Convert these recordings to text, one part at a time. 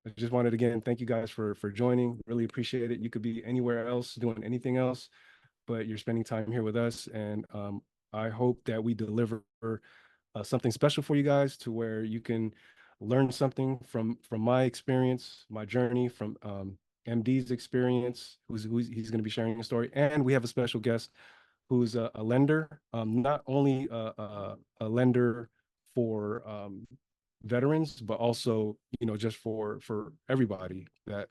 I just wanted to again thank you guys for joining. Really appreciate it. You could be anywhere else doing anything else, but you're spending time here with us, and I hope that we deliver something special for you guys to where you can learn something from my experience, my journey, from MD's experience, who's he's going to be sharing a story, and we have a special guest who's a lender, not only a lender for veterans, but also, just for everybody that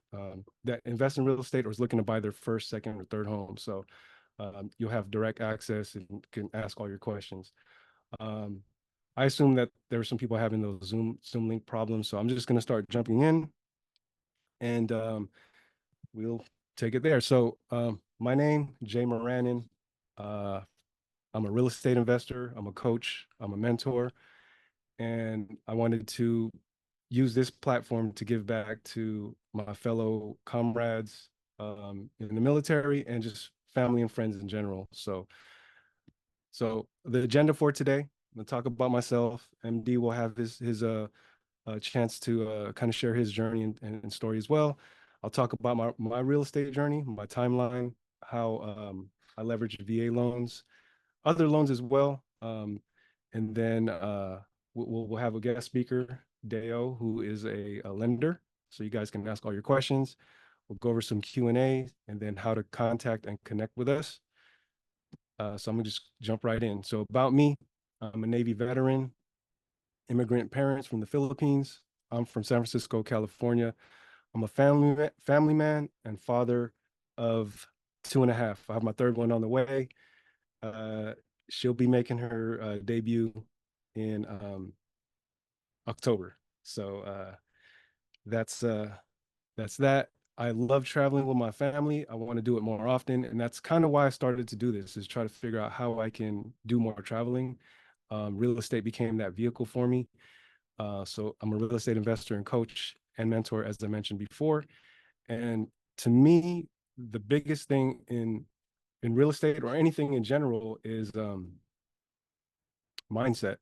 invests in real estate or is looking to buy their first, second, or third home. So you'll have direct access and can ask all your questions. Um, I assume that there are some people having those Zoom link problems, so I'm just going to start jumping in, and we'll take it there. So my name, Jay Maranan. Uh, I'm a real estate investor. I'm a coach. I'm a mentor, and I wanted to use this platform to give back to my fellow comrades in the military and just family and friends in general. So the agenda for today, I'm gonna talk about myself. MD will have his chance to kind of share his journey and story as well. I'll talk about my real estate journey, my timeline, how I leveraged VA loans, other loans as well. And then we'll have a guest speaker, Deo, who is a lender. So you guys can ask all your questions. We'll go over some Q&A and then how to contact and connect with us. So I'm gonna just jump right in. So about me, I'm a Navy veteran, immigrant parents from the Philippines. I'm from San Francisco, California. I'm a family man and father of two and a half. I have my third one on the way. Uh, she'll be making her debut in October. So that's that. I love traveling with my family. I want to do it more often, and that's kind of why I started to do this, is try to figure out how I can do more traveling. Real estate became that vehicle for me. So I'm a real estate investor and coach and mentor, as I mentioned before. And to me, the biggest thing in real estate or anything in general is mindset.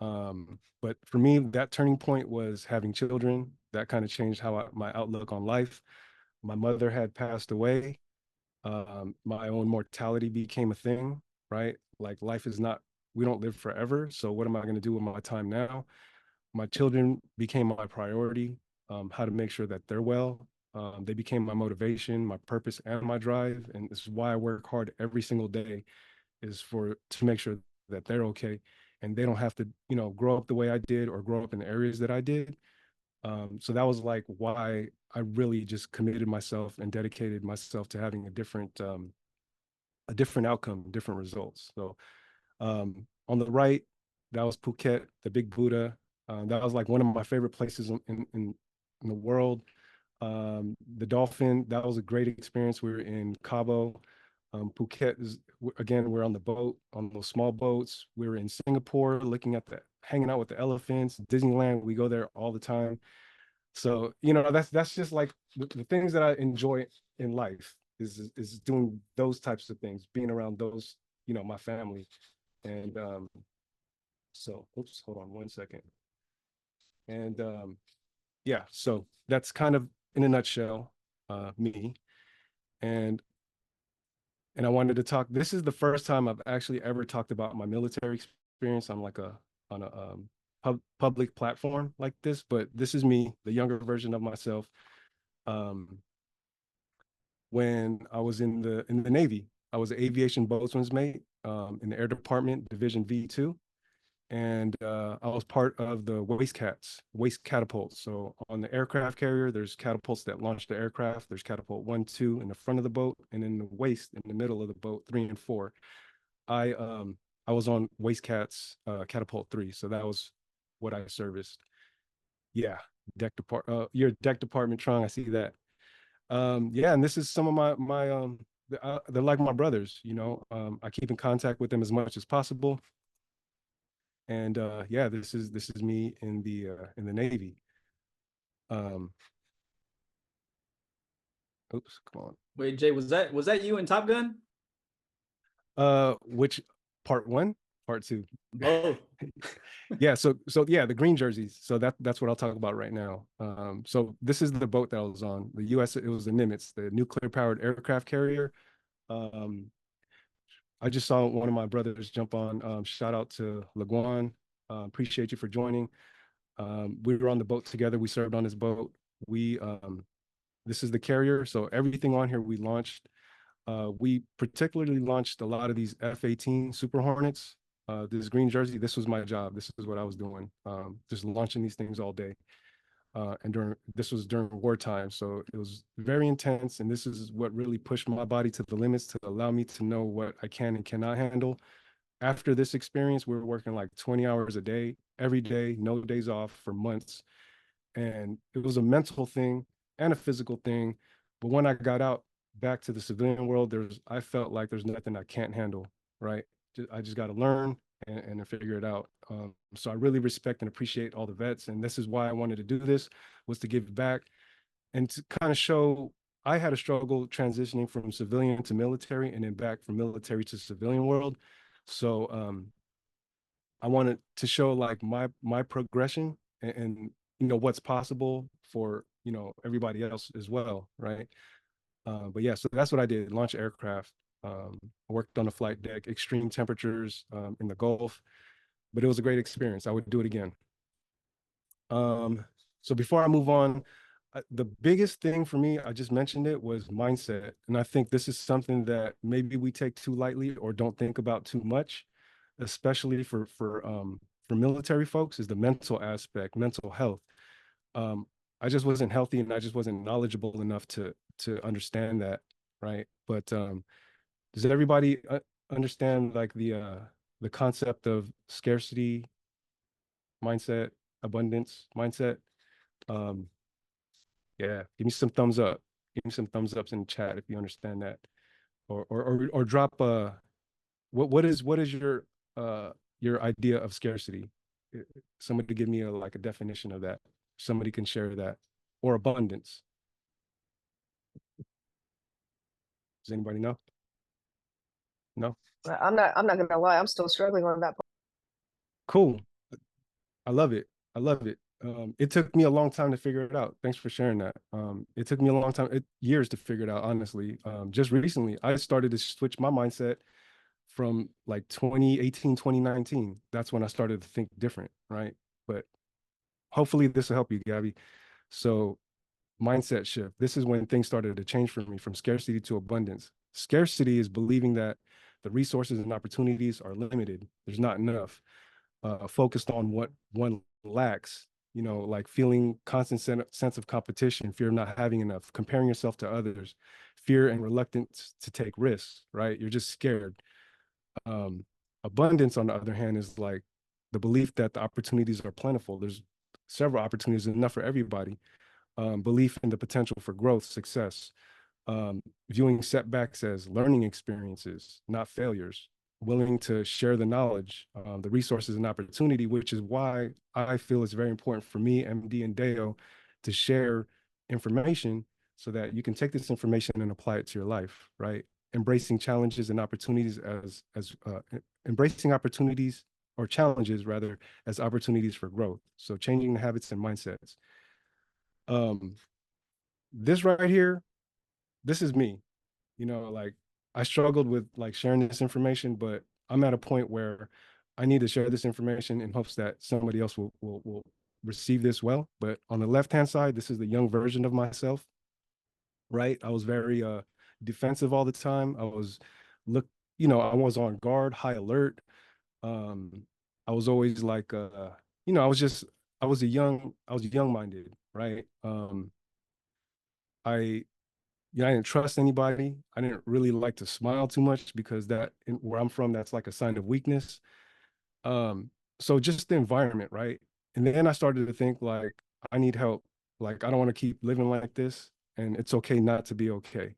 But for me, that turning point was having children. That kind of changed my outlook on life. My mother had passed away. My own mortality became a thing, right? Like life is not, we don't live forever. So what am I going to do with my time now? My children became my priority, how to make sure that they're well. They became my motivation, my purpose, and my drive. And this is why I work hard every single day, is to make sure that they're okay and they don't have to, grow up the way I did or grow up in the areas that I did. So that was like why I really just committed myself and dedicated myself to having a different outcome, different results. So on the right, that was Phuket, the Big Buddha. That was like one of my favorite places in the world. The Dolphin, that was a great experience. We were in Cabo. Phuket is, again, we're on the boat, on those small boats. We were in Singapore, hanging out with the elephants. Disneyland, we go there all the time. So, that's just like the things that I enjoy in life is doing those types of things, being around those, my family. And so, oops, hold on one second. And yeah, so that's kind of in a nutshell, me. And I wanted to talk. This is the first time I've actually ever talked about my military experience on a public platform like this. But this is me, the younger version of myself. Um, when I was in the Navy, I was an aviation boatswain's mate in the Air Department, Division V2. And I was part of the waste catapults. So on the aircraft carrier, there's catapults that launch the aircraft. There's catapult 1, 2 in the front of the boat, and in the waist in the middle of the boat, 3 and 4. I was on waste cats catapult 3, so that was what I serviced. Yeah, your deck department, Trong. I see that. Yeah, and this is some of my they're like my brothers. I keep in contact with them as much as possible. And yeah, this is me in the Navy. Um, oops, come on. Wait, Jay, was that you in Top Gun? Which part one? part two. Both. Yeah, so yeah, the green jerseys. So that's what I'll talk about right now. So this is the boat that I was on. The U.S. It was the Nimitz, the nuclear powered aircraft carrier. Um, I just saw one of my brothers jump on. Shout out to Laguan. Appreciate you for joining. We were on the boat together. We served on this boat. We This is the carrier. So everything on here we launched. We particularly launched a lot of these F-18 Super Hornets. This green jersey, this was my job. This is what I was doing. Just launching these things all day. And this was during wartime, so it was very intense. And this is what really pushed my body to the limits to allow me to know what I can and cannot handle. After this experience, we were working like 20 hours a day, every day, no days off for months. And it was a mental thing and a physical thing. But when I got out back to the civilian world, I felt like there's nothing I can't handle, right? I just got to learn and figure it out. So I really respect and appreciate all the vets. And this is why I wanted to do this, was to give back and to kind of show I had a struggle transitioning from civilian to military and then back from military to civilian world. So I wanted to show like my progression and what's possible for everybody else as well, right? But yeah, so that's what I did. Launch aircraft. I worked on the flight deck, extreme temperatures in the Gulf, but it was a great experience. I would do it again. So before I move on, the biggest thing for me, I just mentioned it, was mindset. And I think this is something that maybe we take too lightly or don't think about too much, especially for military folks, is the mental aspect, mental health. Um, I just wasn't healthy and I just wasn't knowledgeable enough to understand that, right? But does everybody understand like the concept of scarcity mindset, abundance mindset? Um, yeah, give me some thumbs up. Give me some thumbs ups in the chat if you understand that, or drop what is your idea of scarcity? Somebody give me like a definition of that. Somebody can share that, or abundance. Does anybody know? No? I'm not gonna lie, I'm still struggling on that. Cool. I love it. I love it. It took me a long time to figure it out. Thanks for sharing that. It took me a long time, years to figure it out, honestly. Just recently, I started to switch my mindset from like 2018, 2019. That's when I started to think different, right? But hopefully this will help you, Gabby. So mindset shift. This is when things started to change for me from scarcity to abundance. Scarcity is believing that the resources and opportunities are limited. There's not enough. Focused on what one lacks, like feeling constant sense of competition, fear of not having enough, comparing yourself to others, fear and reluctance to take risks, right? You're just scared. Um, Abundance, on the other hand, is like the belief that the opportunities are plentiful. There's several opportunities, enough for everybody. Belief in the potential for growth, success, viewing setbacks as learning experiences, not failures, willing to share the knowledge, the resources and opportunity, which is why I feel it's very important for me, MD and Deo, to share information so that you can take this information and apply it to your life, right? Embracing challenges and opportunities embracing opportunities or challenges rather as opportunities for growth. So changing the habits and mindsets. Um, this right here, this is me. Like I struggled with like sharing this information, but I'm at a point where I need to share this information in hopes that somebody else will receive this well. But on the left-hand side, this is the young version of myself, right? I was very defensive all the time. Look, I was on guard, high alert. I was always like I was just I was young-minded, right? I I didn't trust anybody. I didn't really like to smile too much because where I'm from, that's like a sign of weakness. Um, so just the environment, right? And then I started to think like, I need help. Like, I don't want to keep living like this. And it's okay not to be okay,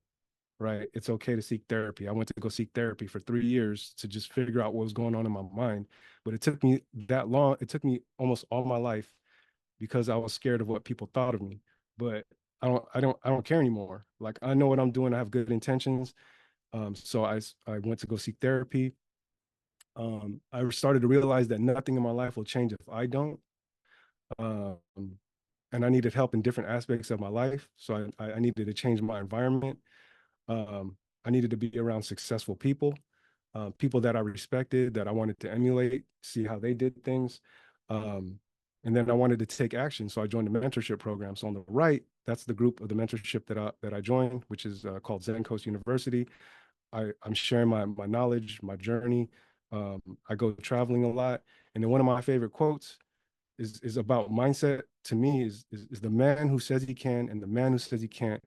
right? It's okay to seek therapy. I went to go seek therapy for 3 years to just figure out what was going on in my mind. But it took me that long. It took me almost all my life because I was scared of what people thought of me. But I don't care anymore. Like I know what I'm doing. I have good intentions. So I went to go seek therapy. I started to realize that nothing in my life will change if I don't. Um, and I needed help in different aspects of my life. So I needed to change my environment. Um, I needed to be around successful people, people that I respected, that I wanted to emulate, see how they did things. Um, and then I wanted to take action. So I joined the mentorship program. So on the right, that's the group of the mentorship that I joined, which is called Zen Coast University. I'm sharing my knowledge, my journey. I go traveling a lot. And then one of my favorite quotes is about mindset to me is the man who says he can and the man who says he can't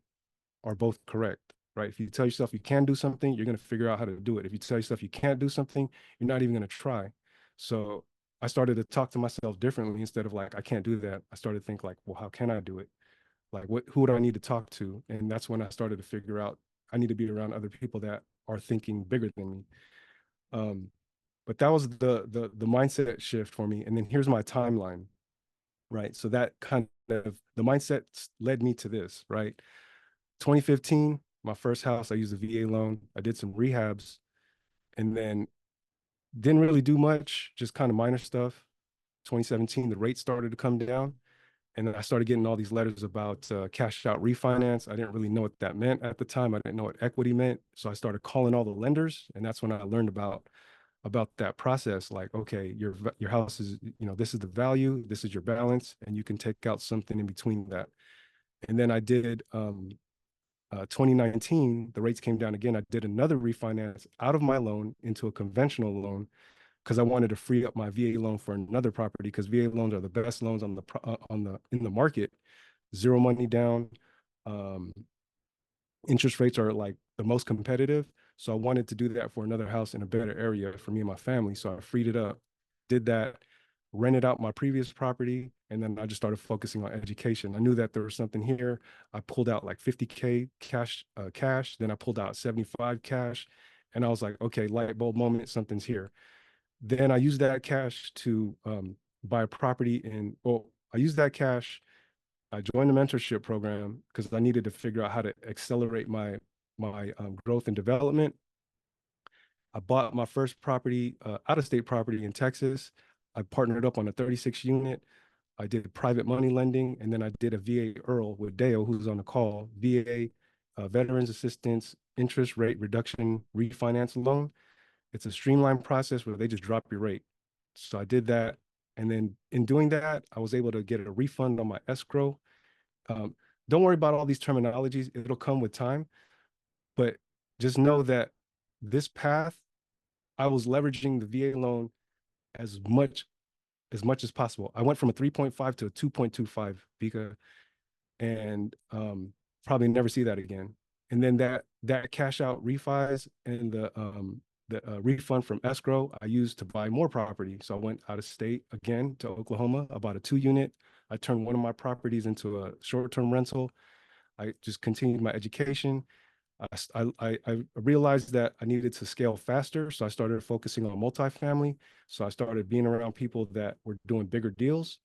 are both correct, right? If you tell yourself you can do something, you're going to figure out how to do it. If you tell yourself you can't do something, you're not even going to try. So I started to talk to myself differently. Instead of like, I can't do that, I started to think like, well, how can I do it? Like, who do I need to talk to? And that's when I started to figure out I need to be around other people that are thinking bigger than me. Um, but that was the mindset shift for me. And then here's my timeline, right? So that kind of the mindset led me to this, right? 2015, my first house, I used a VA loan. I did some rehabs and then didn't really do much, just kind of minor stuff. 2017, the rate started to come down. And then I started getting all these letters about cash out refinance. I didn't really know what that meant at the time. I didn't know what equity meant. So I started calling all the lenders. And that's when I learned about that process. Like, okay, your house is, this is the value, this is your balance, and you can take out something in between that. And then I did 2019, the rates came down again. I did another refinance out of my loan into a conventional loan because I wanted to free up my VA loan for another property because VA loans are the best loans on the in the market. Zero money down. Um, Interest rates are like the most competitive. So I wanted to do that for another house in a better area for me and my family. So I freed it up, did that, rented out my previous property, and then I just started focusing on education. I knew that there was something here. I pulled out like 50K cash. Then I pulled out 75 cash, and I was like, okay, light bulb moment, something's here. Then I used that cash to buy a property well, I used that cash. I joined the mentorship program because I needed to figure out how to accelerate my growth and development. I bought my first property, out of state property in Texas. I partnered up on a 36 unit. I did private money lending, and then I did a VA Earl with Dale, who's on the call, VA Veterans Assistance Interest Rate Reduction Refinance Loan. It's a streamlined process where they just drop your rate. So I did that. And then in doing that, I was able to get a refund on my escrow. Um, don't worry about all these terminologies. It'll come with time, but just know that this path, I was leveraging the VA loan as much as possible. I went from a 3.5 to a 2.25 Vika, and probably never see that again. And then that cash out refis and the refund from escrow I used to buy more property. So I went out of state again to Oklahoma. I bought a 2 unit. I turned one of my properties into a short-term rental. I just continued my education. I realized that I needed to scale faster. So I started focusing on multifamily. So I started being around people that were doing bigger deals.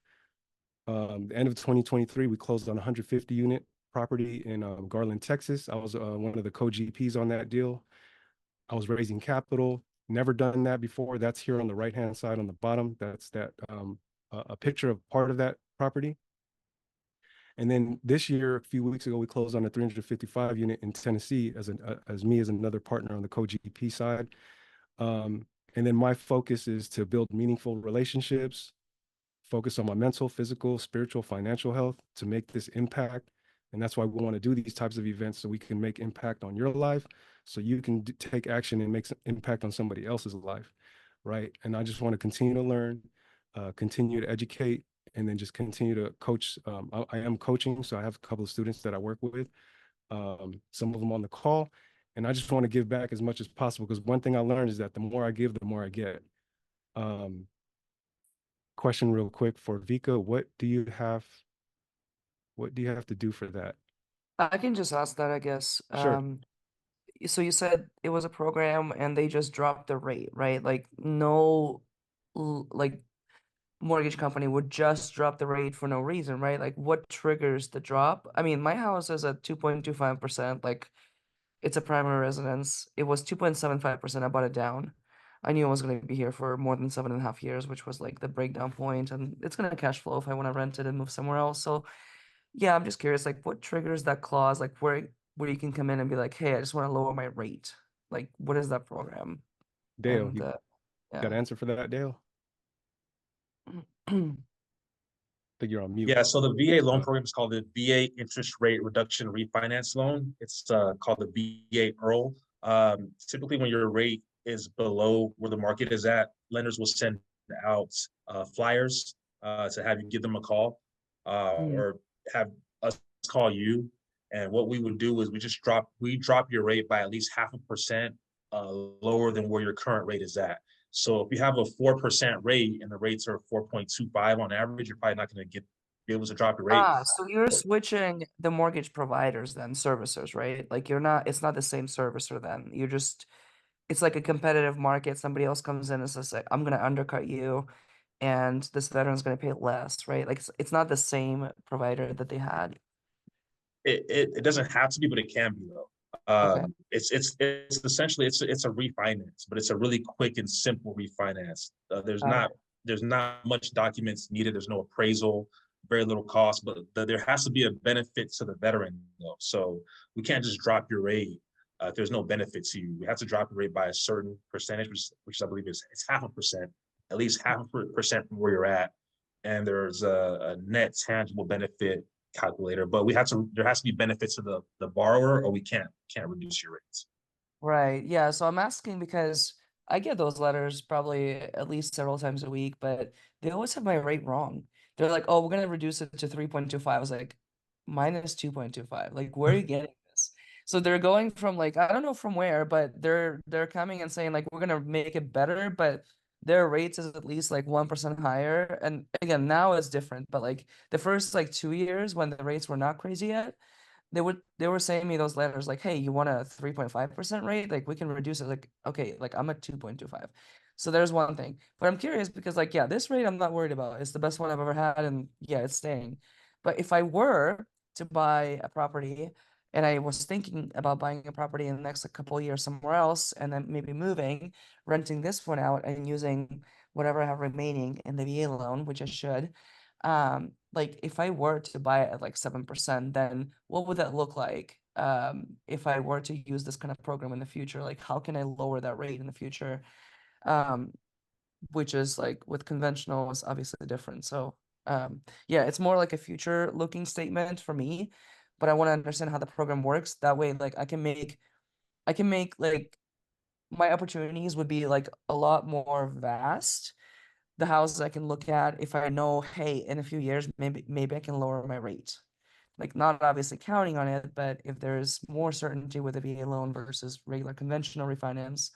The end of 2023, we closed on a 150 unit property in Garland, Texas. I was one of the co-GPs on that deal. I was raising capital, never done that before. That's here on the right-hand side on the bottom. That's a picture of part of that property. And then this year, a few weeks ago, we closed on a 355 unit in Tennessee as me as another partner on the co-GP side. And then my focus is to build meaningful relationships, focus on my mental, physical, spiritual, financial health to make this impact. And that's why we want to do these types of events so we can make impact on your life, so you can take action and make some impact on somebody else's life, right? And I just want to continue to learn, continue to educate, and then just continue to coach. I am coaching, so I have a couple of students that I work with, some of them on the call, and I just want to give back as much as possible because one thing I learned is that the more I give, the more I get. Um, Question real quick for Vika, what do you have to do for that? I can just ask that, I guess. Sure. So you said it was a program and they just dropped the rate, right? Like no, like mortgage company would just drop the rate for no reason, right? Like what triggers the drop? I mean, my house is at 2.25%. Like it's a primary residence. It was 2.75%. I bought it down. I knew I was going to be here for more than 7.5 years, which was like the breakdown point, and it's going to cash flow if I want to rent it and move somewhere else. So yeah, I'm just curious, like what triggers that clause, like where you can come in and be like, hey, I just want to lower my rate. Like, what is that program? Dale, And you got yeah. an answer for that, Dale? I think you're on mute. Yeah, so the VA loan Oh, program is called the VA Interest Rate Reduction Refinance Loan. It's called the VA EARL. Typically, when your rate is below where the market is at, lenders will send out flyers to have you give them a call Mm. or have us call you. And what we would do is we drop your rate by at least 0.5% lower than where your current rate is at. So if you have a 4% rate and the rates are 4.25 on average, you're probably not going to be able to drop your rate. So you're switching the mortgage providers then, servicers, right? Like it's not the same servicer then. It's like a competitive market. Somebody else comes in and says, like, I'm gonna undercut you, and this veteran's gonna pay less, right? Like it's not the same provider that they had. It doesn't have to be, but it can be though. Okay. It's essentially it's a refinance, but it's a really quick and simple refinance. Got it. There's not much documents needed. There's no appraisal, very little cost, but there has to be a benefit to the veteran though. So we can't just drop your rate if there's no benefit to you. We have to drop your rate by a certain percentage, which I believe it's 0.5%, at least 0.5% from where you're at, and there's a net tangible benefit calculator, but there has to be benefits to the borrower, or we can't reduce your rates. Right. Yeah. So I'm asking because I get those letters probably at least several times a week, but they always have my rate wrong. They're like, oh, we're going to reduce it to 3.25. I was like, minus 2.25. Like, where are you getting this? So they're going from like, I don't know from where, but they're coming and saying like, we're going to make it better, but their rates is at least like 1% higher. And again, now it's different, but like the first like 2 years when the rates were not crazy yet, they were saying me those letters like, hey, you want a 3.5% rate? Like we can reduce it. Like, okay, like I'm at 2.25. So there's one thing. But I'm curious because like, yeah, this rate I'm not worried about. It's the best one I've ever had, and yeah, it's staying. But if I were to buy a property and I was thinking about buying a property in the next like, couple of years somewhere else and then maybe moving, renting this one out and using whatever I have remaining in the VA loan, which I should, like if I were to buy it at like 7%, then what would that look like? If I were to use this kind of program in the future, like how can I lower that rate in the future? Um, which is like with conventional is obviously different. So yeah, it's more like a future looking statement for me, but I want to understand how the program works. That way, like I can make like my opportunities would be like a lot more vast, the houses I can look at if I know, hey, in a few years, maybe I can lower my rate. Like not obviously counting on it, but if there's more certainty with a VA loan versus regular conventional refinance,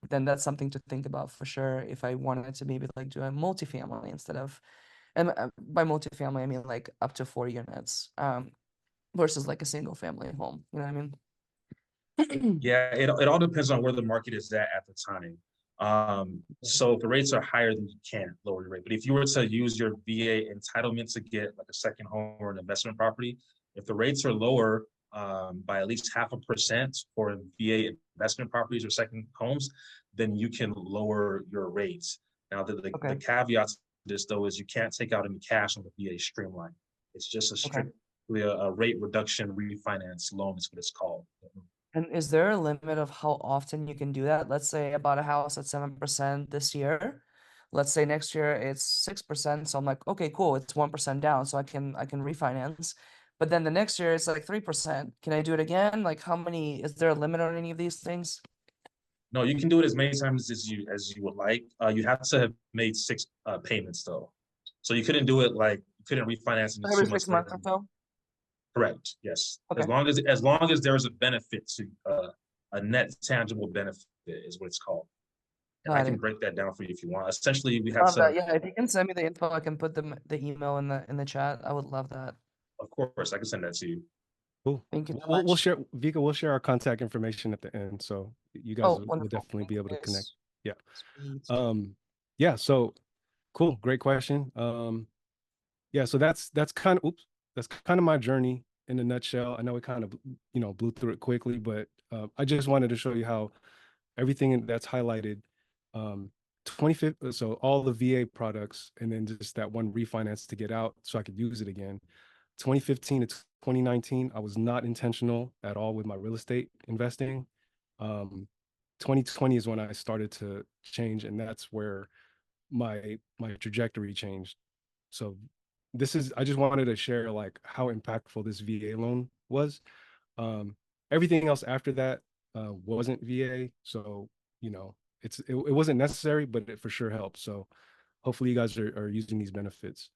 then that's something to think about for sure. If I wanted to maybe like do a multifamily instead of, and by multifamily I mean like up to 4 units, versus like a single family home. You know what I mean? Yeah, it all depends on where the market is at the time. So if the rates are higher, then you can't lower your rate. But if you were to use your VA entitlement to get like a second home or an investment property, if the rates are lower by at least 0.5% for VA investment properties or second homes, then you can lower your rates. Now, the Okay. caveat to this though is you can't take out any cash on the VA streamline. It's just Okay. strictly a rate reduction refinance loan is what it's called. And is there a limit of how often you can do that? Let's say I bought a house at 7% this year. Let's say next year it's 6%. So I'm like, okay, cool. It's 1% down. So I can refinance. But then the next year it's like 3%. Can I do it again? Like how many, is there a limit on any of these things? No, you can do it as many times as you would like. You have to have made 6 payments though, so you couldn't do it like you couldn't refinance in Every two six months months later. or so? Correct. Yes. Okay. As long as there is a benefit to a net tangible benefit is what it's called, and I Got can it. break that down for you if you want. Essentially, we have Love to. that. Yeah, if you can send me the info, I can put the email in the chat. I would love that. Of course, I can send that to you. cool. Thank you so We'll much. share, Vika, we'll share our contact information at the end. So you guys Oh, will wonderful. definitely Thank be able you, to connect. guys. Yeah. Sweet. Yeah, so cool. Great question. Yeah, so that's kind of, oops, that's kind of my journey in a nutshell. I know we kind of, blew through it quickly, but I just wanted to show you how everything that's highlighted 25, so all the VA products, and then just that one refinance to get out so I could use it again. 2015 to 2019, I was not intentional at all with my real estate investing. 2020 is when I started to change, and that's where my trajectory changed. So I just wanted to share like how impactful this VA loan was. Um, Everything else after that wasn't VA, so you know it wasn't necessary, but it for sure helped. So hopefully you guys are using these benefits.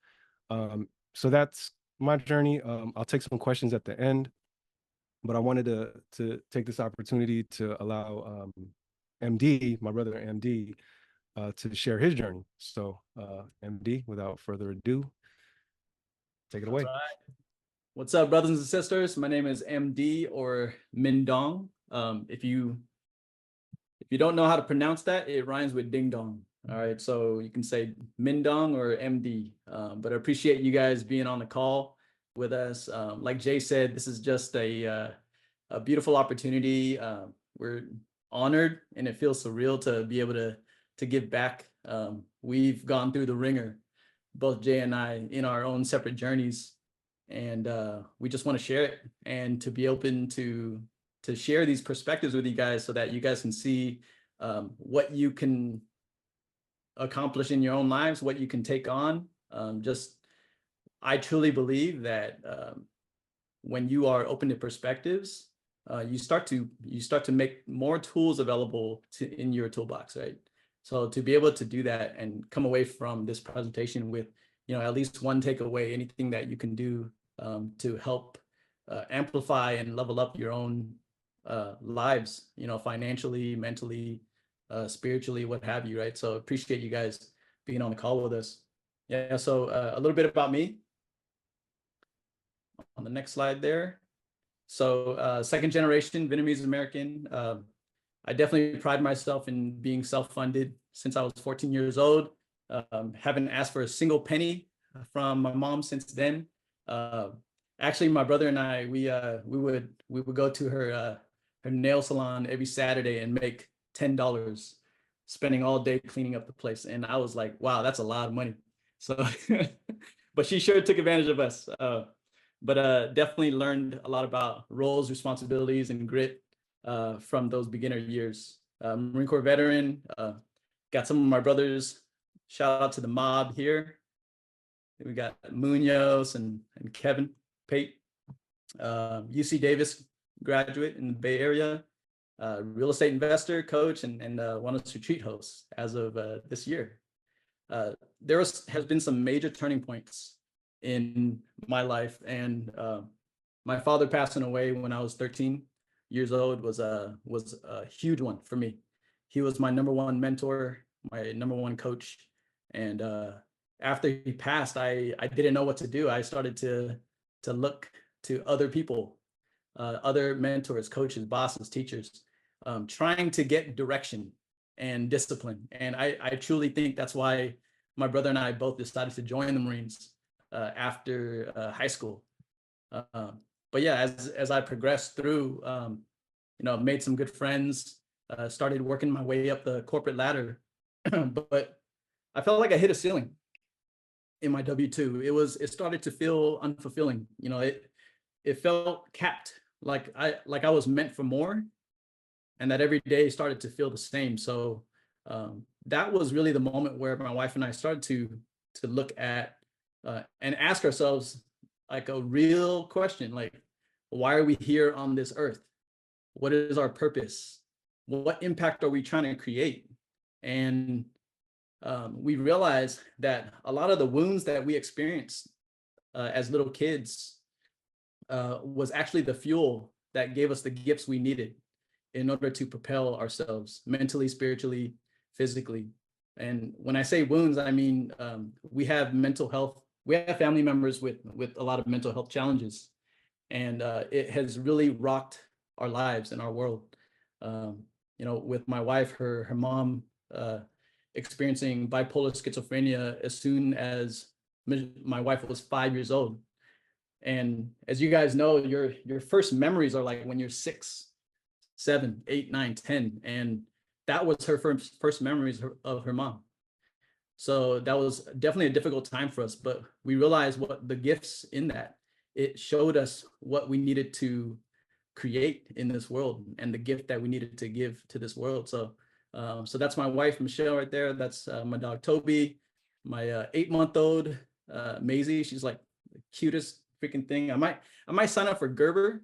So that's my journey. I'll take some questions at the end, but I wanted to take this opportunity to allow MD, my brother MD, to share his journey. So MD, without further ado, take it away. All right. What's up, brothers and sisters? My name is MD or Minhdoan. If you don't know how to pronounce that, it rhymes with ding dong. All right, so you can say Minhdoan or MD. But I appreciate you guys being on the call with us. Like Jay said, this is just a beautiful opportunity. We're honored, and it feels surreal to be able to give back. We've gone through the ringer, both Jay and I, in our own separate journeys, and we just want to share it and to be open to share these perspectives with you guys so that you guys can see what you can accomplish in your own lives, what you can take on. I truly believe that when you are open to perspectives, you start to make more tools available in your toolbox, right? So to be able to do that and come away from this presentation with, at least one takeaway, anything that you can do to help amplify and level up your own lives, financially, mentally, spiritually, what have you, right? So appreciate you guys being on the call with us. Yeah, so a little bit about me. On the next slide there. So second generation Vietnamese American. I definitely pride myself in being self-funded since I was 14 years old. Haven't asked for a single penny from my mom since then. Actually, my brother and I, we would go to her nail salon every Saturday and make $10, spending all day cleaning up the place. And I was like, wow, that's a lot of money. So, but she sure took advantage of us. But definitely learned a lot about roles, responsibilities, and grit from those beginner years. Marine Corps veteran, got some of my brothers. Shout out to the mob here. We got Munoz and Kevin Pate. UC Davis graduate in the Bay Area. Real estate investor, coach, and one of the retreat hosts as of this year. There has been some major turning points in my life, and my father passing away when I was 13 years old was a huge one for me. He was my number one mentor, my number one coach, and after he passed, I didn't know what to do. I started to look to other people, other mentors, coaches, bosses, teachers, trying to get direction and discipline. And I truly think that's why my brother and I both decided to join the Marines after high school. But yeah, as I progressed through, made some good friends, started working my way up the corporate ladder, but I felt like I hit a ceiling in my W-2. It started to feel unfulfilling. It felt capped, like I was meant for more, and that every day started to feel the same. So that was really the moment where my wife and I started to look at and ask ourselves like a real question, like, why are we here on this earth? What is our purpose? What impact are we trying to create? And we realized that a lot of the wounds that we experienced as little kids was actually the fuel that gave us the gifts we needed in order to propel ourselves mentally, spiritually, physically. And when I say wounds, I mean, we have mental health. We have family members with a lot of mental health challenges, and it has really rocked our lives and our world. With my wife, her mom experiencing bipolar schizophrenia as soon as my wife was 5 years old. And as you guys know, your first memories are like when you're 6, 7, 8, 9, 10, and that was her first memories of her mom. So that was definitely a difficult time for us, but we realized what the gifts in that. It showed us what we needed to create in this world and the gift that we needed to give to this world. So so that's my wife, Michelle, right there. That's my dog, Toby, my 8-month-old, Maisie. She's like the cutest freaking thing. I might sign up for Gerber.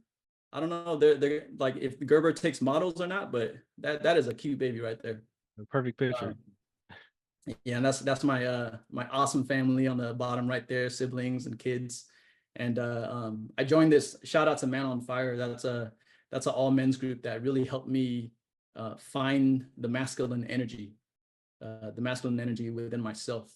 I don't know. They're like if Gerber takes models or not, but that is a cute baby right there. The perfect picture. Yeah, and that's my my awesome family on the bottom right there, siblings and kids. And I joined this, shout out to Man on Fire. That's an all men's group that really helped me find the masculine energy within myself,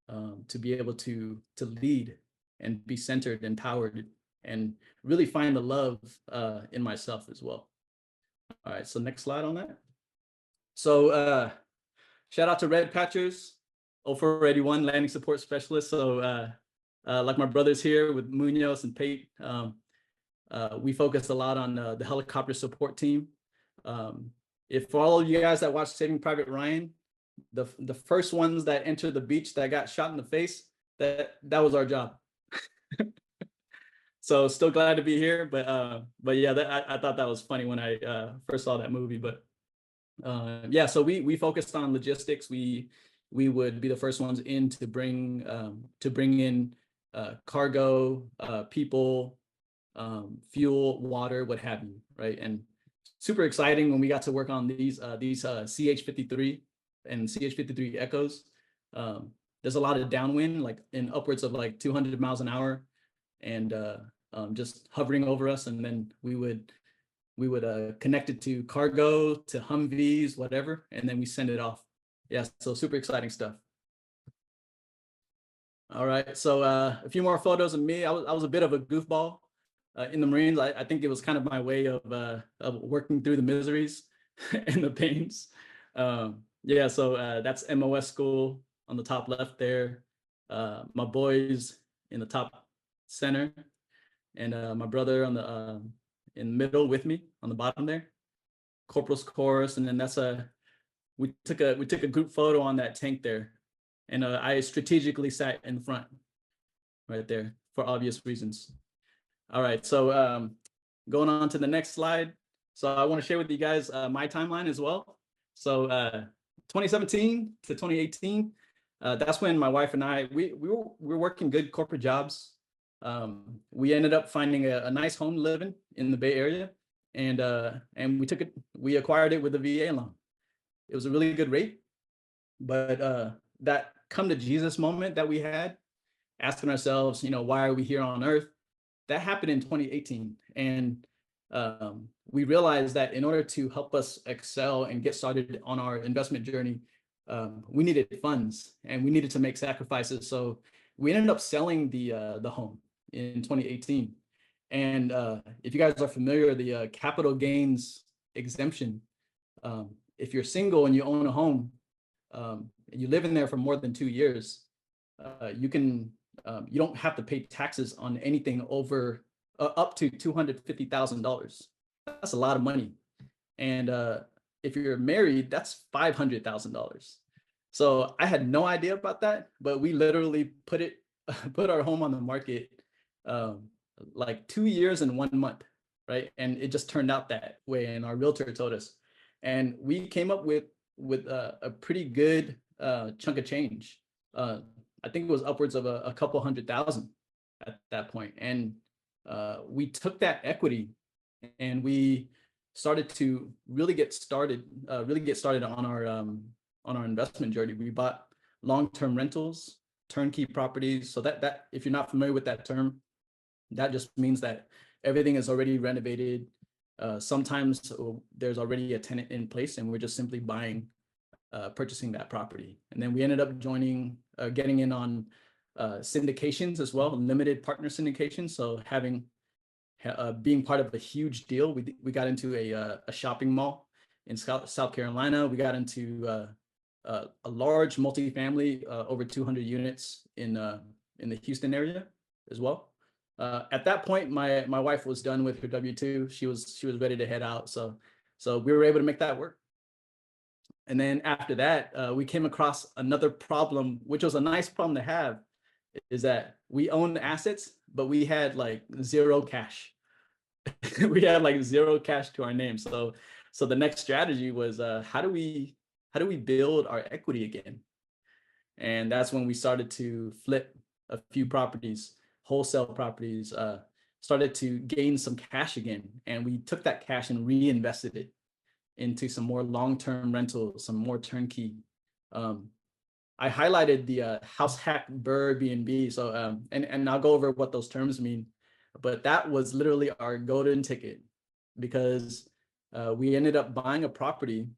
to be able to lead and be centered, empowered, and really find the love in myself as well. All right, so next slide on that. So shout out to Red Patchers, 0481 landing support specialist. So like my brothers here with Munoz and Pate, we focused a lot on the helicopter support team. If for all of you guys that watched Saving Private Ryan, the first ones that entered the beach that got shot in the face, that was our job. So still glad to be here, but yeah, I thought that was funny when I first saw that movie. But yeah, so we focused on logistics. We would be the first ones in to bring in cargo, people, fuel, water, what have you, right? And super exciting when we got to work on these CH-53 and CH-53 Echoes. There's a lot of downwind, like in upwards of like 200 miles an hour, and just hovering over us. And then we would connect it to cargo, to Humvees, whatever, and then we send it off. Yeah, so super exciting stuff. All right, so a few more photos of me. I was a bit of a goofball in the Marines. I think it was kind of my way of working through the miseries and the pains. Yeah, so that's MOS school on the top left there. My boys in the top center, and my brother on the in the middle with me on the bottom there. Corporal's course, and then that's we took a group photo on that tank there, and I strategically sat in front right there for obvious reasons. All right, so going on to the next slide. So I want to share with you guys my timeline as well. So 2017 to 2018, that's when my wife and I we were working good corporate jobs. We ended up finding a nice home to live in the Bay Area, and we acquired it with a VA loan. It was a really good rate, but that come to Jesus moment that we had, asking ourselves, why are we here on earth? That happened in 2018. And we realized that in order to help us excel and get started on our investment journey, we needed funds and we needed to make sacrifices. So we ended up selling the home in 2018. And if you guys are familiar, the capital gains exemption, if you're single and you own a home, and you live in there for more than 2 years, you don't have to pay taxes on anything over up to $250,000. That's a lot of money. And if you're married, that's $500,000. So I had no idea about that, but we literally put our home on the market like 2 years and 1 month, right? And it just turned out that way, and our realtor told us. And we came up with a pretty good chunk of change. I think it was upwards of a couple $100,000 at that point. And we took that equity and we started to really get started on our investment journey. We bought long-term rentals, turnkey properties. So that if you're not familiar with that term, that just means that everything is already renovated. Sometimes there's already a tenant in place and we're just simply purchasing that property. And then we ended up getting in on syndications as well, limited partner syndications. So being part of a huge deal, we got into a shopping mall in South Carolina. We got into a large multifamily, over 200 units in the Houston area as well. At that point, my wife was done with her W-2. She was ready to head out. So we were able to make that work. And then after that, we came across another problem, which was a nice problem to have, is that we owned assets, but we had like zero cash. We had like zero cash to our name. So the next strategy was how do we build our equity again? And that's when we started to flip a few properties, wholesale properties, started to gain some cash again. And we took that cash and reinvested it into some more long-term rentals, some more turnkey. I highlighted the house hack Airbnb. So and I'll go over what those terms mean, but that was literally our golden ticket, because we ended up buying a property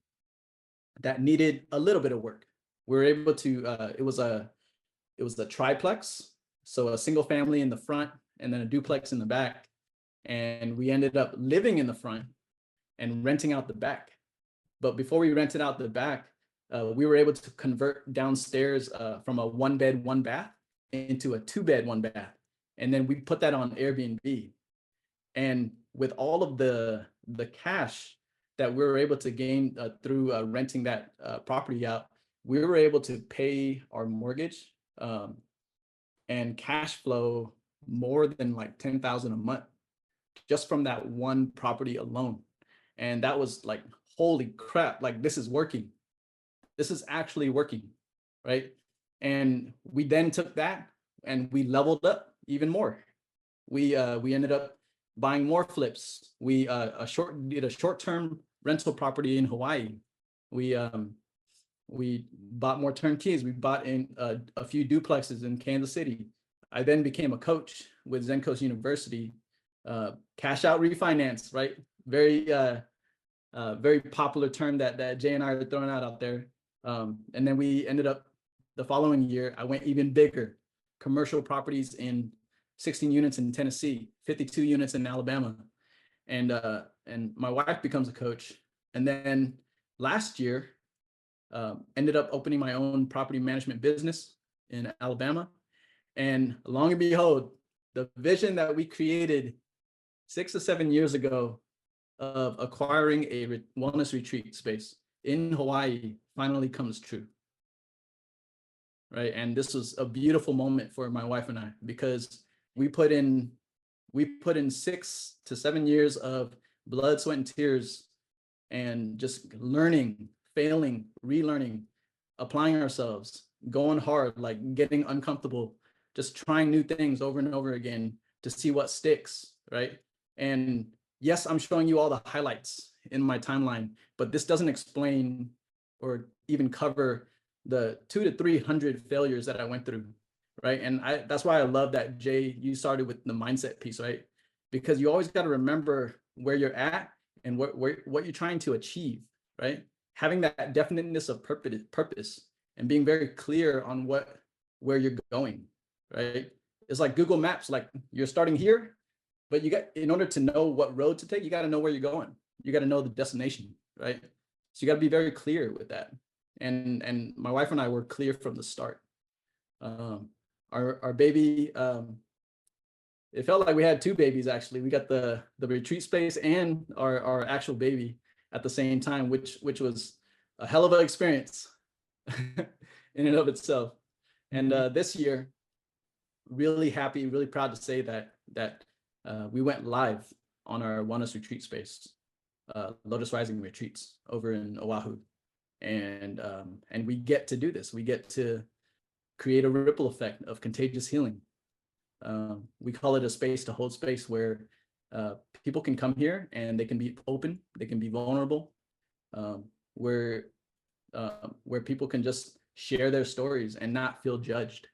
that needed a little bit of work. We were able to it was a triplex, so a single family in the front and then a duplex in the back, and we ended up living in the front and renting out the back. But before we rented out the back, we were able to convert downstairs from a 1-bed, 1-bath into a 2-bed, 1-bath. And then we put that on Airbnb. And with all of the cash that we were able to gain through renting that property out, we were able to pay our mortgage and cash flow more than like $10,000 a month just from that one property alone. And that was like, holy crap, like this is working. This is actually working, right? And we then took that and we leveled up even more. We ended up buying more flips. We did a short-term rental property in Hawaii. We bought more turnkeys. We bought in a few duplexes in Kansas City. I then became a coach with Zen Coast University. Cash out refinance, right? Very popular term that Jay and I are throwing out there. And then we ended up the following year, I went even bigger. Commercial properties in 16 units in Tennessee, 52 units in Alabama. And my wife becomes a coach. And then last year, ended up opening my own property management business in Alabama. And long and behold, the vision that we created 6 or 7 years ago of acquiring a wellness retreat space in Hawaii finally comes true. Right. And this was a beautiful moment for my wife and I, because we put in 6 to 7 years of blood, sweat, and tears, and just learning, failing, relearning, applying ourselves, going hard, like getting uncomfortable, just trying new things over and over again to see what sticks, right? And yes, I'm showing you all the highlights in my timeline, but this doesn't explain or even cover the 200 to 300 failures that I went through, right? And that's why I love that, Jay, you started with the mindset piece, right? Because you always got to remember where you're at and what you're trying to achieve, right? Having that definiteness of purpose and being very clear on where you're going, right? It's like Google Maps, like you're starting here, but in order to know what road to take, you got to know where you're going. You got to know the destination, right? So you got to be very clear with that. And my wife and I were clear from the start. Our baby, it felt like we had 2 babies actually. We got the retreat space and our actual baby at the same time, which was a hell of an experience in and of itself. And this year, really happy, really proud to say that we went live on our wellness retreat space, Lotus Rising Retreats over in Oahu. And we get to do this. We get to create a ripple effect of contagious healing. We call it a space to hold space, where people can come here and they can be open, they can be vulnerable, where people can just share their stories and not feel judged,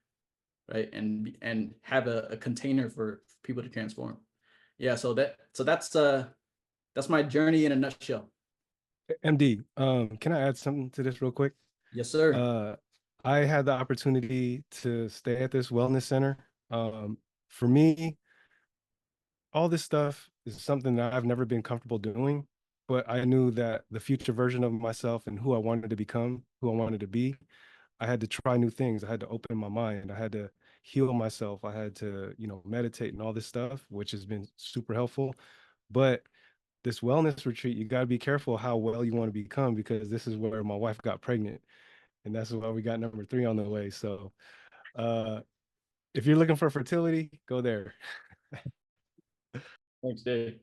right? And have a container for people to transform. Yeah, so that's my journey in a nutshell. MD, can I add something to this real quick? Yes, sir. I had the opportunity to stay at this wellness center. For me, all this stuff is something that I've never been comfortable doing, but I knew that the future version of myself and who I wanted to become, who I wanted to be, I had to try new things. I had to open my mind. I had to heal myself. I had to, meditate and all this stuff, which has been super helpful. But this wellness retreat, you got to be careful how well you want to become, because this is where my wife got pregnant, and that's why we got number 3 on the way. So if you're looking for fertility, go there. Thanks, Dave.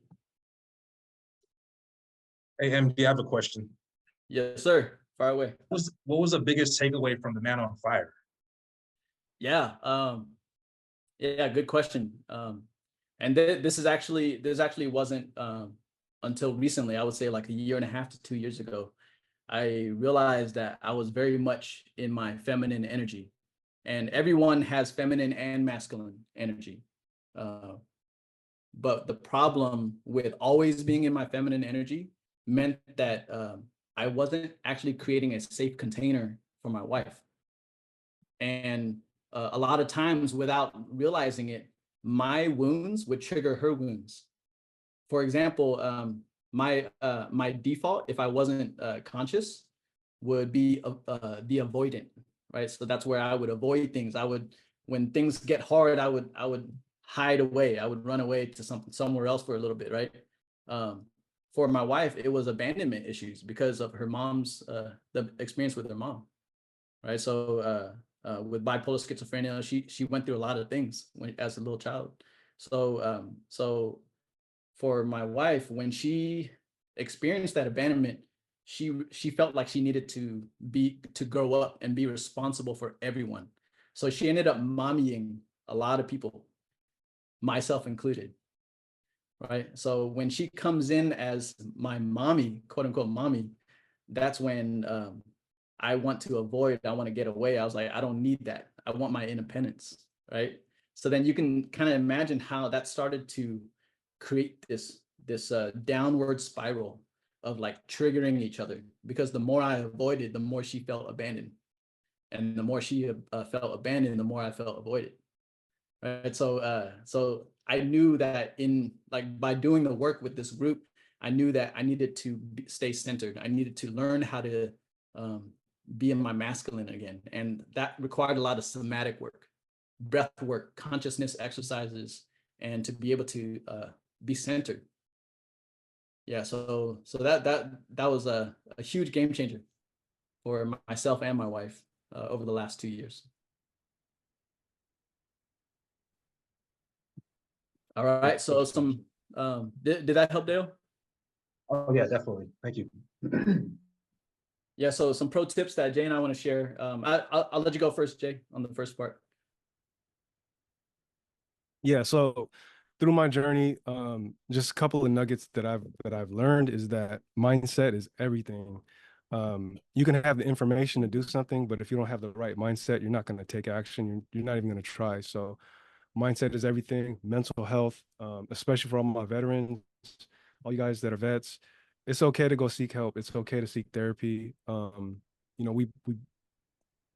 Hey, MD, I have a question. Yes, sir. Fire away. What was the biggest takeaway from the Man on Fire? Yeah. Yeah, good question. And this actually wasn't until recently, I would say like a year and a half to 2 years ago, I realized that I was very much in my feminine energy, and everyone has feminine and masculine energy. But the problem with always being in my feminine energy meant that I wasn't actually creating a safe container for my wife. And a lot of times, without realizing it, my wounds would trigger her wounds. For example, my default, if I wasn't conscious, would be the avoidant, right? So that's where I would avoid things. When things get hard, I would hide away. I would run away to somewhere else for a little bit, right? For my wife, it was abandonment issues because of her mom's the experience with her mom, right? So with bipolar schizophrenia, she went through a lot of things as a little child. So for my wife, when she experienced that abandonment, she felt like she needed to grow up and be responsible for everyone. So she ended up mommying a lot of people, myself included. Right. So when she comes in as my mommy, quote unquote mommy, that's when I want to avoid, I want to get away. I was like, I don't need that. I want my independence. Right. So then you can kind of imagine how that started to create this downward spiral of like triggering each other, because the more I avoided, the more she felt abandoned, and the more she felt abandoned, the more I felt avoided. Right. So I knew that by doing the work with this group, I knew that I needed to stay centered. I needed to learn how to be in my masculine again. And that required a lot of somatic work, breath work, consciousness exercises, and to be able to be centered. Yeah, so that was a huge game changer for myself and my wife over the last 2 years. All right, so did that help, Dale? Oh yeah, definitely. Thank you. Yeah, so some pro tips that Jay and I want to share. I'll let you go first, Jay, on the first part. Yeah, so through my journey, just a couple of nuggets that I've learned is that mindset is everything. You can have the information to do something, but if you don't have the right mindset, you're not going to take action. You're not even going to try. So mindset is everything. Mental health, especially for all my veterans, all you guys that are vets, it's okay to go seek help. It's okay to seek therapy.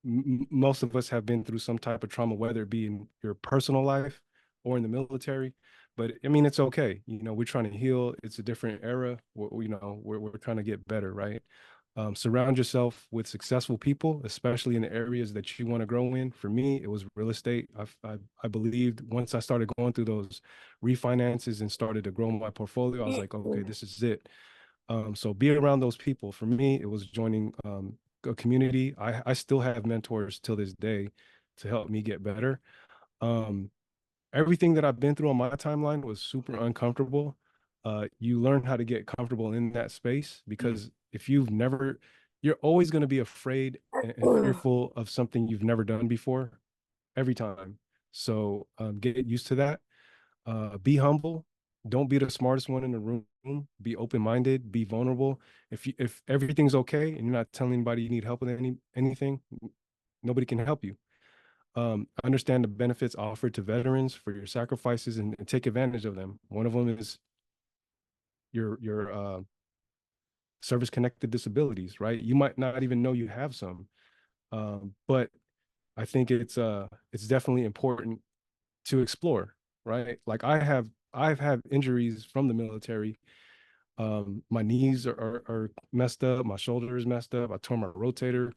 Most of us have been through some type of trauma, whether it be in your personal life or in the military. But I mean, it's okay. We're trying to heal. It's a different era. We're trying to get better, right? Surround yourself with successful people, especially in the areas that you want to grow in. For me, it was real estate. I believed once I started going through those refinances and started to grow my portfolio, I was like, okay, this is it. So be around those people. For me, it was joining a community. I still have mentors till this day to help me get better. Everything that I've been through on my timeline was super uncomfortable. You learn how to get comfortable in that space, because if you're always going to be afraid and fearful of something you've never done before, every time. So get used to that. Be humble. Don't be the smartest one in the room. Be open-minded. Be vulnerable. If everything's okay and you're not telling anybody you need help with anything, nobody can help you. Understand the benefits offered to veterans for your sacrifices, and take advantage of them. One of them is your service-connected disabilities, right? You might not even know you have some, but I think it's definitely important to explore, right? Like I've had injuries from the military. My knees are messed up, my shoulder is messed up, I tore my rotator.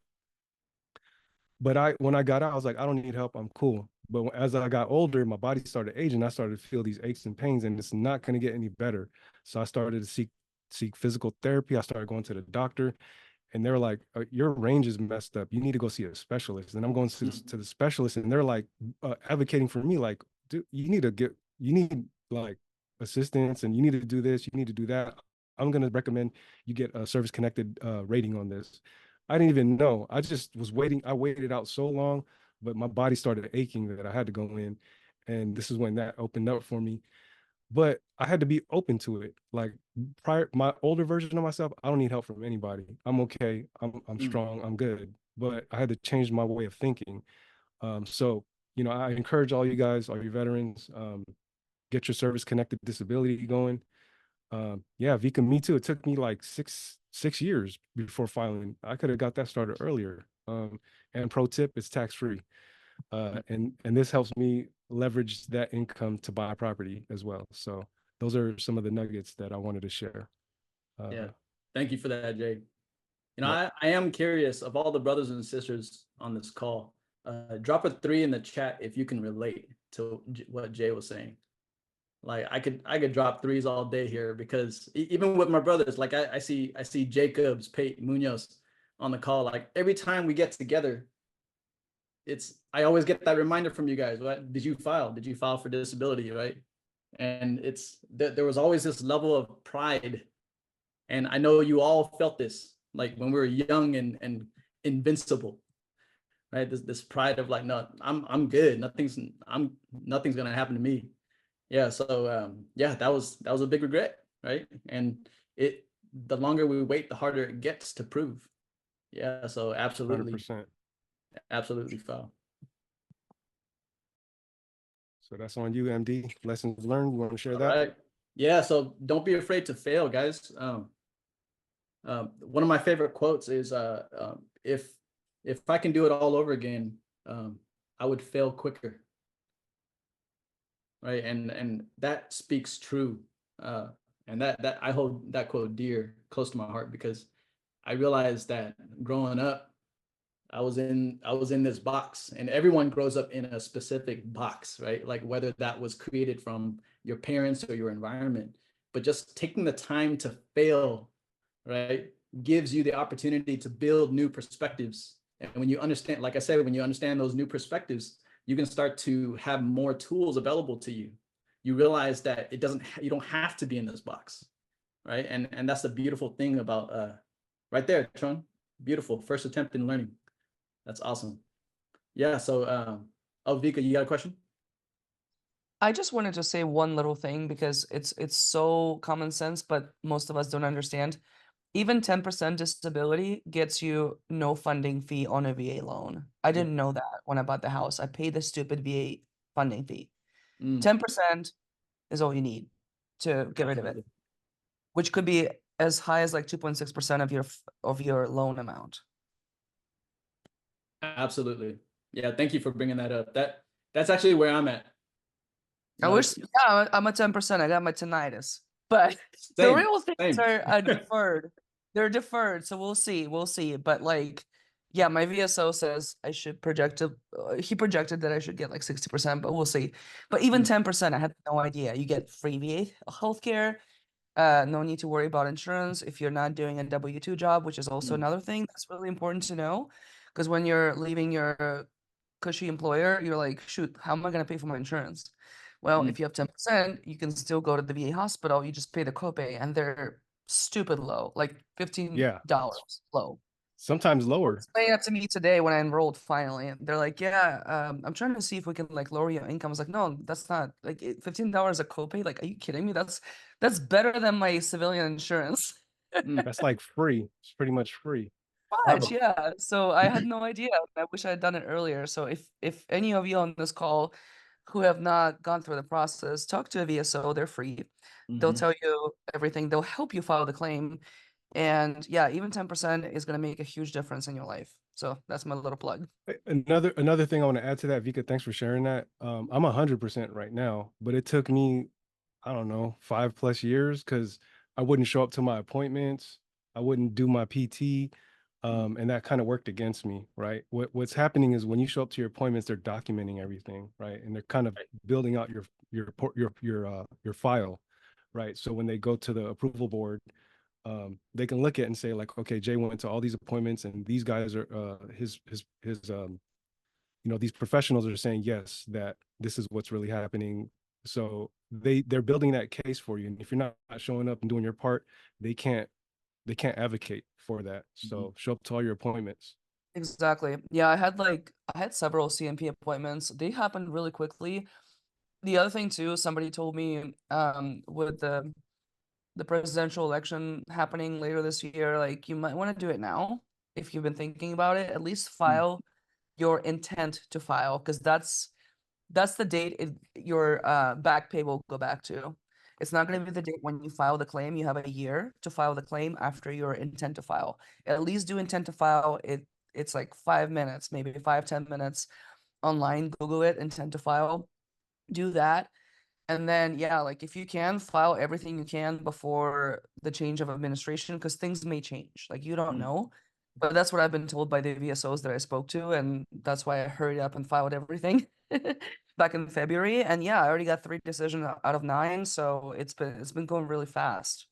But when I got out, I was like, I don't need help, I'm cool. But as I got older, my body started aging. I started to feel these aches and pains, and it's not going to get any better. So I started to seek physical therapy. I started going to the doctor, and they're like, your range is messed up. You need to go see a specialist. And I'm going to the specialist, and they're like advocating for me, like, dude, you need like assistance, and you need to do this, you need to do that. I'm going to recommend you get a service connected rating on this. I didn't even know. I just was waiting. I waited out so long, but my body started aching that I had to go in. And this is when that opened up for me. But I had to be open to it. Like my older version of myself, I don't need help from anybody. I'm okay. I'm strong. I'm good. But I had to change my way of thinking. So, I encourage all you guys, all your veterans, get your service connected disability going. Yeah, Vika, me too. It took me like six years before filing. I could have got that started earlier. And pro tip, it's tax free. And this helps me leverage that income to buy property as well. So those are some of the nuggets that I wanted to share. Yeah, thank you for that, Jay. Yep. I am curious of all the brothers and sisters on this call. Drop a 3 in the chat if you can relate to what Jay was saying. Like I could drop 3s all day here, because even with my brothers, like I see Jacobs, Pate, Munoz on the call. Like every time we get together, I always get that reminder from you guys. What did you file? Did you file for disability, right? And there was always this level of pride, and I know you all felt this, like when we were young and invincible, right? This pride of like, no, I'm good. Nothing's gonna happen to me. Yeah. So yeah, that was a big regret, right? And the longer we wait, the harder it gets to prove. Yeah. So absolutely, 100%. absolutely file. So that's on you, MD. Lessons learned. You want to share All that? right. Yeah. So don't be afraid to fail, guys. One of my favorite quotes is, if I can do it all over again, I would fail quicker. Right. And that speaks true. And that I hold that quote dear, close to my heart, because I realized that growing up, I was in this box, and everyone grows up in a specific box, right? Like whether that was created from your parents or your environment, but just taking the time to fail, right, gives you the opportunity to build new perspectives. And when you understand, like I said, when you understand those new perspectives, you can start to have more tools available to you. You realize that you don't have to be in this box, right? And that's the beautiful thing about right there, Tron. Beautiful first attempt in learning. That's awesome. Yeah. So, oh, Vika, you got a question? I just wanted to say one little thing, because it's so common sense, but most of us don't understand. Even 10% disability gets you no funding fee on a VA loan. I didn't know that when I bought the house. I paid the stupid VA funding fee. 10% is all you need to get rid of it, which could be as high as like 2.6% of your loan amount. Absolutely. Yeah. Thank you for bringing that up. That's actually where I'm at. I wish, yeah, I'm at 10%. I got my tinnitus, but the real things are deferred. They're deferred, so we'll see. We'll see. But like, yeah, my VSO says I should he projected that I should get like 60%, but we'll see. But even 10%, I had no idea. You get free VA healthcare. No need to worry about insurance if you're not doing a W-2 job, which is also another thing that's really important to know. Because when you're leaving your cushy employer, you're like, shoot, how am I going to pay for my insurance? Well, if you have 10%, you can still go to the VA hospital. You just pay the copay, and they're stupid low, like $15 low. Sometimes lower. Explain that to me today when I enrolled finally. And they're like, yeah, I'm trying to see if we can like lower your income. I was like, no, that's not like $15 a copay. Like, are you kidding me? That's better than my civilian insurance. That's like free. It's pretty much free. Much, yeah. So I had no idea. I wish I had done it earlier. So if any of you on this call who have not gone through the process, talk to a VSO. They're free. They'll tell you everything. They'll help you file the claim. And yeah, even 10% is going to make a huge difference in your life. So that's my little plug. Another thing I want to add to that, Vika, thanks for sharing that. I'm 100% right now, but it took me, I don't know, 5+ years, because I wouldn't show up to my appointments. I wouldn't do my PT. And that kind of worked against me, right? What's happening is when you show up to your appointments, they're documenting everything, right? And they're kind of building out your file, right? So when they go to the approval board, they can look at it and say like, okay, Jay went to all these appointments, and these guys are his these professionals are saying yes, that this is what's really happening. So they're building that case for you, and if you're not showing up and doing your part, they can't advocate for that. So show up to all your appointments. Exactly. Yeah, I had several CMP appointments. They happened really quickly. The other thing too, somebody told me with the presidential election happening later this year, like you might want to do it now if you've been thinking about it. At least file your intent to file, because that's the date your back pay will go back to. It's not going to be the date when you file the claim. You have a year to file the claim after your intent to file. At least do intent to file. It's like 5 minutes, maybe 5-10 minutes online. Google it, intent to file. Do that. And then, yeah, like if you can, file everything you can before the change of administration, because things may change. Like you don't know. But that's what I've been told by the VSOs that I spoke to. And that's why I hurried up and filed everything back in February. And yeah, I already got 3 decisions out of 9. So it's been going really fast.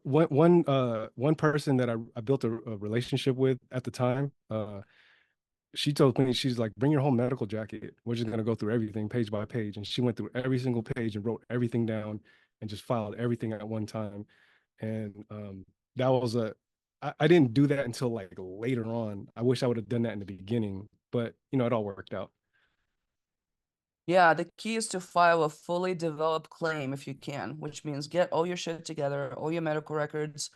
One person that I built a relationship with at the time, she told me, she's like, bring your whole medical jacket. We're just going to go through everything page by page. And she went through every single page and wrote everything down and just filed everything at one time. And that was I didn't do that until like later on. I wish I would have done that in the beginning, but it all worked out. Yeah, the key is to file a fully developed claim if you can, which means get all your shit together, all your medical records,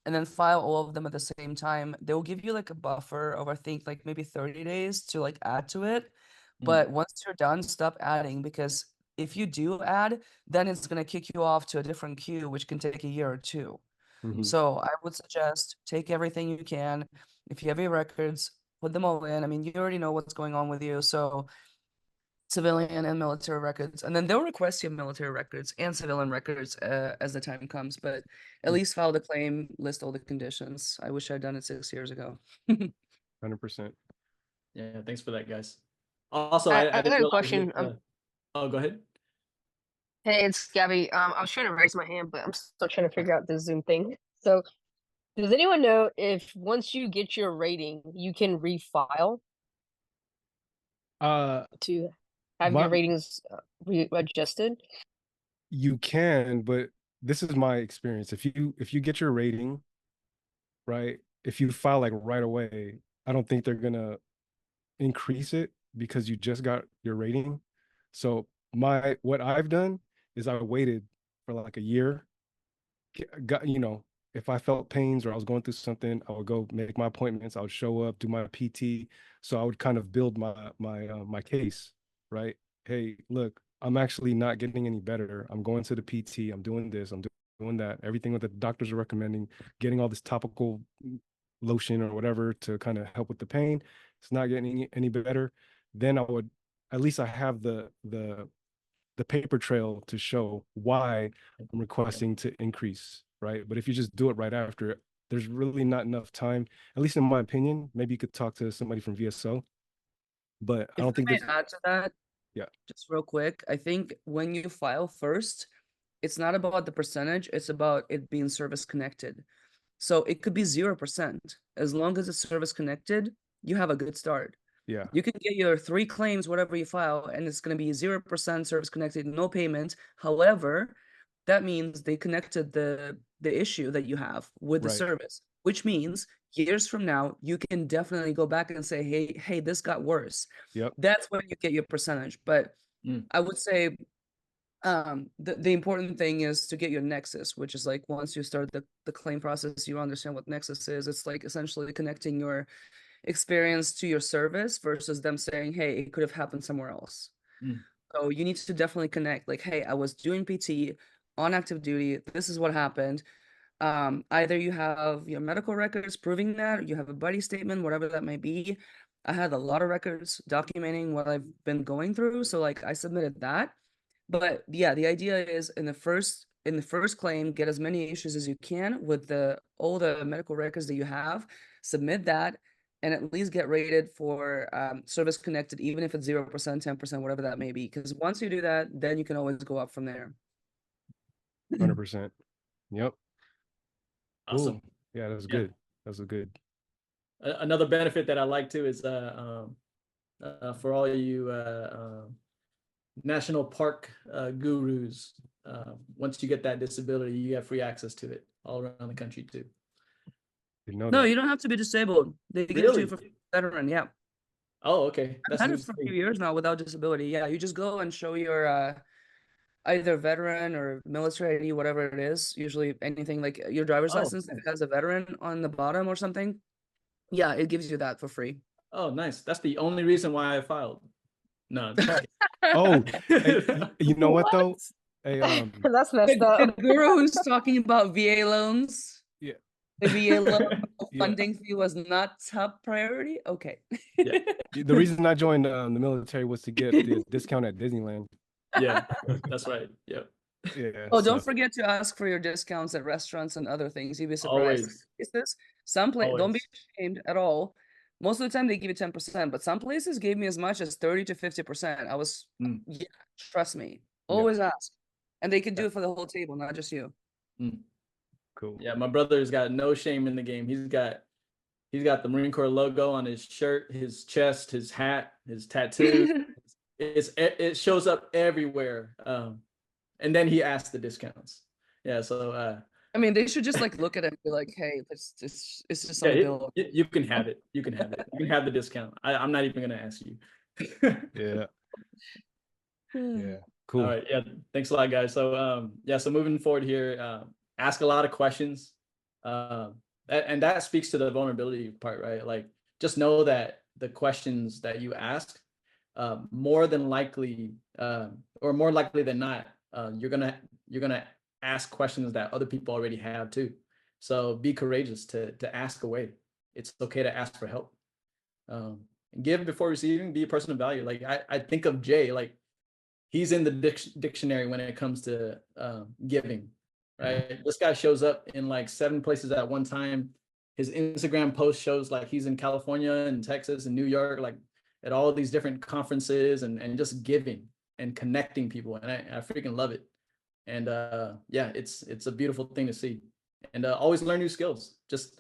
and then file all of them at the same time. They'll give you like a buffer of, I think, like maybe 30 days to like add to it. But once you're done, stop adding, because if you do add, then it's going to kick you off to a different queue, which can take a year or 2. So I would suggest take everything you can. If you have your records, put them all in. I mean, you already know what's going on with you. So civilian and military records, and then they'll request your military records and civilian records as the time comes, but at least file the claim, list all the conditions. I wish I'd done it 6 years ago. 100%. Yeah, thanks for that, guys. Also, I I got didn't a realize question. oh, go ahead. Hey, it's Gabby. I was trying to raise my hand, but I'm still trying to figure out the Zoom thing. So, does anyone know if once you get your rating, you can refile to have your ratings readjusted? You can, but this is my experience. If you get your rating, right, if you file like right away, I don't think they're gonna increase it because you just got your rating. So what I've done is I waited for like a year. Got if I felt pains or I was going through something, I would go make my appointments. I would show up, do my PT. So I would kind of build my case, right? Hey, look, I'm actually not getting any better. I'm going to the PT. I'm doing this. I'm doing that. Everything that the doctors are recommending, getting all this topical lotion or whatever to kind of help with the pain. It's not getting any better. Then I would, at least I have the paper trail to show why I'm requesting to increase, right? But if you just do it right after, there's really not enough time, at least in my opinion. Maybe you could talk to somebody from VSO, but I don't think If there's. I may add to that, Yeah. just real quick, I think when you file first, it's not about the percentage, it's about it being service connected. So it could be 0%. As long as it's service connected, you have a good start. Yeah. You can get your 3 claims, whatever you file, and it's going to be 0% service connected, no payment. However, that means they connected the issue that you have with the Right. service, which means years from now, you can definitely go back and say, hey, this got worse. Yep. That's when you get your percentage. But I would say the important thing is to get your nexus, which is like once you start the claim process, you understand what nexus is. It's like essentially connecting your experience to your service versus them saying, hey, it could have happened somewhere else. So you need to definitely connect, like, hey, I was doing PT on active duty, this is what happened. Either you have your medical records proving that, or you have a buddy statement, whatever that may be. I had a lot of records documenting what I've been going through, so like I submitted that. But yeah, the idea is in the first in the first claim, get as many issues as you can with all the medical records that you have, submit that, and at least get rated for service connected, even if it's 0%, 10%, whatever that may be. Because once you do that, then you can always go up from there. 100%. Yep. Awesome. Cool. Yeah, that's Yeah. good. That's a good. Another benefit that I like too is for all you national park gurus, once you get that disability, you have free access to it all around the country too. Didn't know No, that. you don't have to be disabled. They give it to Really? you for veteran. Yeah. Oh, okay. I've That's had new it for a to few me. years now without disability. Yeah, you just go and show your either veteran or military ID, whatever it is. Usually anything like your driver's Oh, license that okay. has a veteran on the bottom or something. Yeah, it gives you that for free. Oh, nice. That's the only reason why I filed. No, I'm just kidding. Oh, hey, you know what though? Hey, That's messed The up. guru who's talking about VA loans. Yeah. The VA loan Yeah. funding fee was not top priority. Okay. Yeah. The reason I joined the military was to get the discount at Disneyland. Yeah, that's right. Yep. Yeah. Oh, so don't forget to ask for your discounts at restaurants and other things. You'd be surprised. Always. Don't be Always. ashamed at all. Most of the time they give you 10%, but some places gave me as much as 30 to 50%. I was, Mm. yeah, trust me. Yeah. Always ask. And they can do it for the whole table, not just you. cool. Yeah, my brother's got no shame in the game. He's got the Marine Corps logo on his shirt, his chest, his hat, his tattoo. It shows up everywhere. And then he asked the discounts. Yeah, so I mean, they should just like look at it and be like, hey, it's just on yeah, the bill. you can have it. You can have it. You can have the discount. I'm not even gonna ask you. Yeah. Yeah. Cool. All right. Yeah. Thanks a lot, guys. So yeah. So moving forward here, ask a lot of questions, and that speaks to the vulnerability part, right? Like, just know that the questions that you ask, more than likely, or more likely than not, you're gonna ask questions that other people already have too. So be courageous to ask away. It's okay to ask for help. Give before receiving. Be a person of value. Like I think of Jay, like he's in the dictionary when it comes to giving, right? This guy shows up in like 7 places at one time. His Instagram post shows like he's in California and Texas and New York, like at all of these different conferences and just giving and connecting people. And I freaking love it. And yeah, it's a beautiful thing to see. And always learn new skills. Just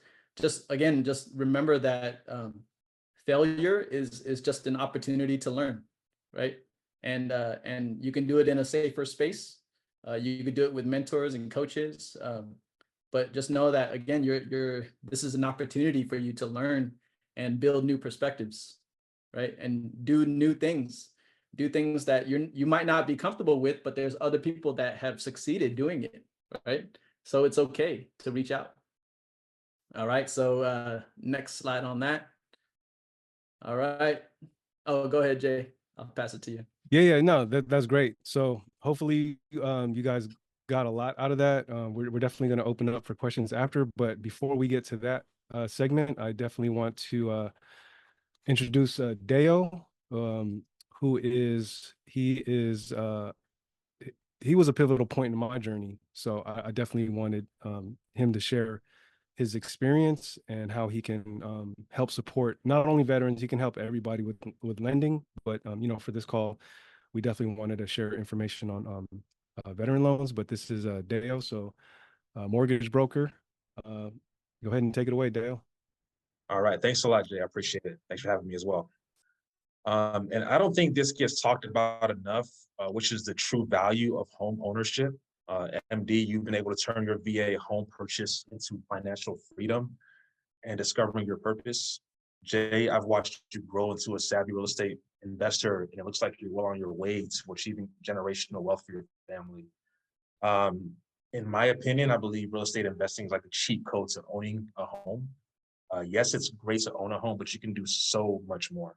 again, just remember that failure is just an opportunity to learn, right? And you can do it in a safer space. You could do it with mentors and coaches, but just know that again, this is an opportunity for you to learn and build new perspectives, right? And do new things, do things that you might not be comfortable with, but there's other people that have succeeded doing it, right? So it's okay to reach out. All right. So next slide on that. All right. Oh, go ahead, Jay. I'll pass it to you. Yeah. No, that's great. So hopefully you guys got a lot out of that. We're definitely going to open up for questions after, but before we get to that segment, I definitely want to introduce Deo, he was a pivotal point in my journey. So I definitely wanted him to share his experience and how he can help support not only veterans, he can help everybody with lending, but for this call, we definitely wanted to share information on veteran loans, but this is Deo, so mortgage broker. Go ahead and take it away, Deo. All right, thanks a lot, Jay. I appreciate it. Thanks for having me as well. And I don't think this gets talked about enough, which is the true value of home ownership. MD, you've been able to turn your VA home purchase into financial freedom and discovering your purpose. Jay, I've watched you grow into a savvy real estate investor, and it looks like you're well on your way to achieving generational wealth for your family. In my opinion, I believe real estate investing is like the cheat code to owning a home. Yes, it's great to own a home, but you can do so much more.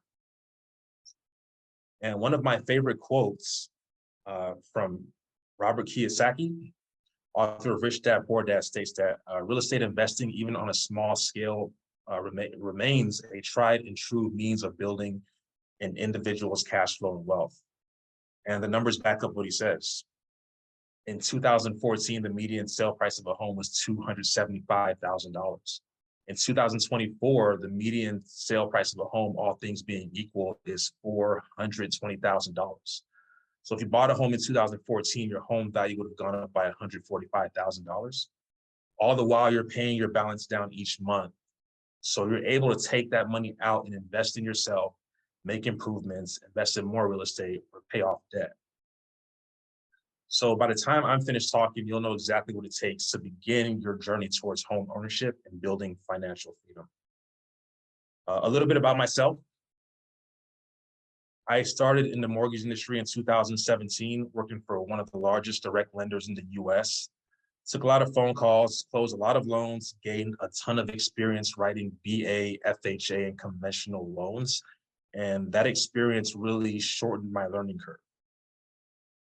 And one of my favorite quotes from Robert Kiyosaki, author of Rich Dad, Poor Dad, states that real estate investing, even on a small scale, remains a tried and true means of building an individual's cash flow and wealth. And the numbers back up what he says. In 2014, the median sale price of a home was $275,000. In 2024, the median sale price of a home, all things being equal, is $420,000. So if you bought a home in 2014, your home value would have gone up by $145,000. All the while you're paying your balance down each month. So you're able to take that money out and invest in yourself, make improvements, invest in more real estate, or pay off debt. So by the time I'm finished talking, you'll know exactly what it takes to begin your journey towards home ownership and building financial freedom. A little bit about myself. I started in the mortgage industry in 2017, working for one of the largest direct lenders in the US. Took a lot of phone calls, closed a lot of loans, gained a ton of experience writing BA, FHA, and conventional loans. And that experience really shortened my learning curve.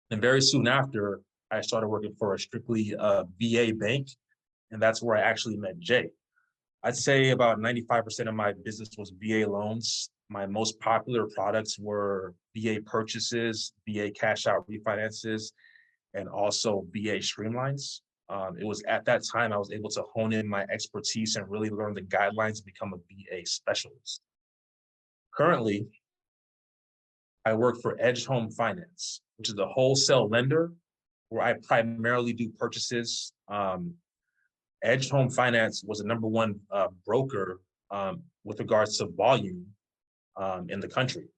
And very soon after, I started working for a strictly VA bank, and that's where I actually met Jay. I'd say about 95% of my business was VA loans. My most popular products were VA purchases, VA cash out refinances, and also VA streamlines. It was at that time I was able to hone in my expertise and really learn the guidelines to become a VA specialist. Currently, I work for Edge Home Finance, which is a wholesale lender where I primarily do purchases. Edge Home Finance was the #1 broker with regards to volume in the country.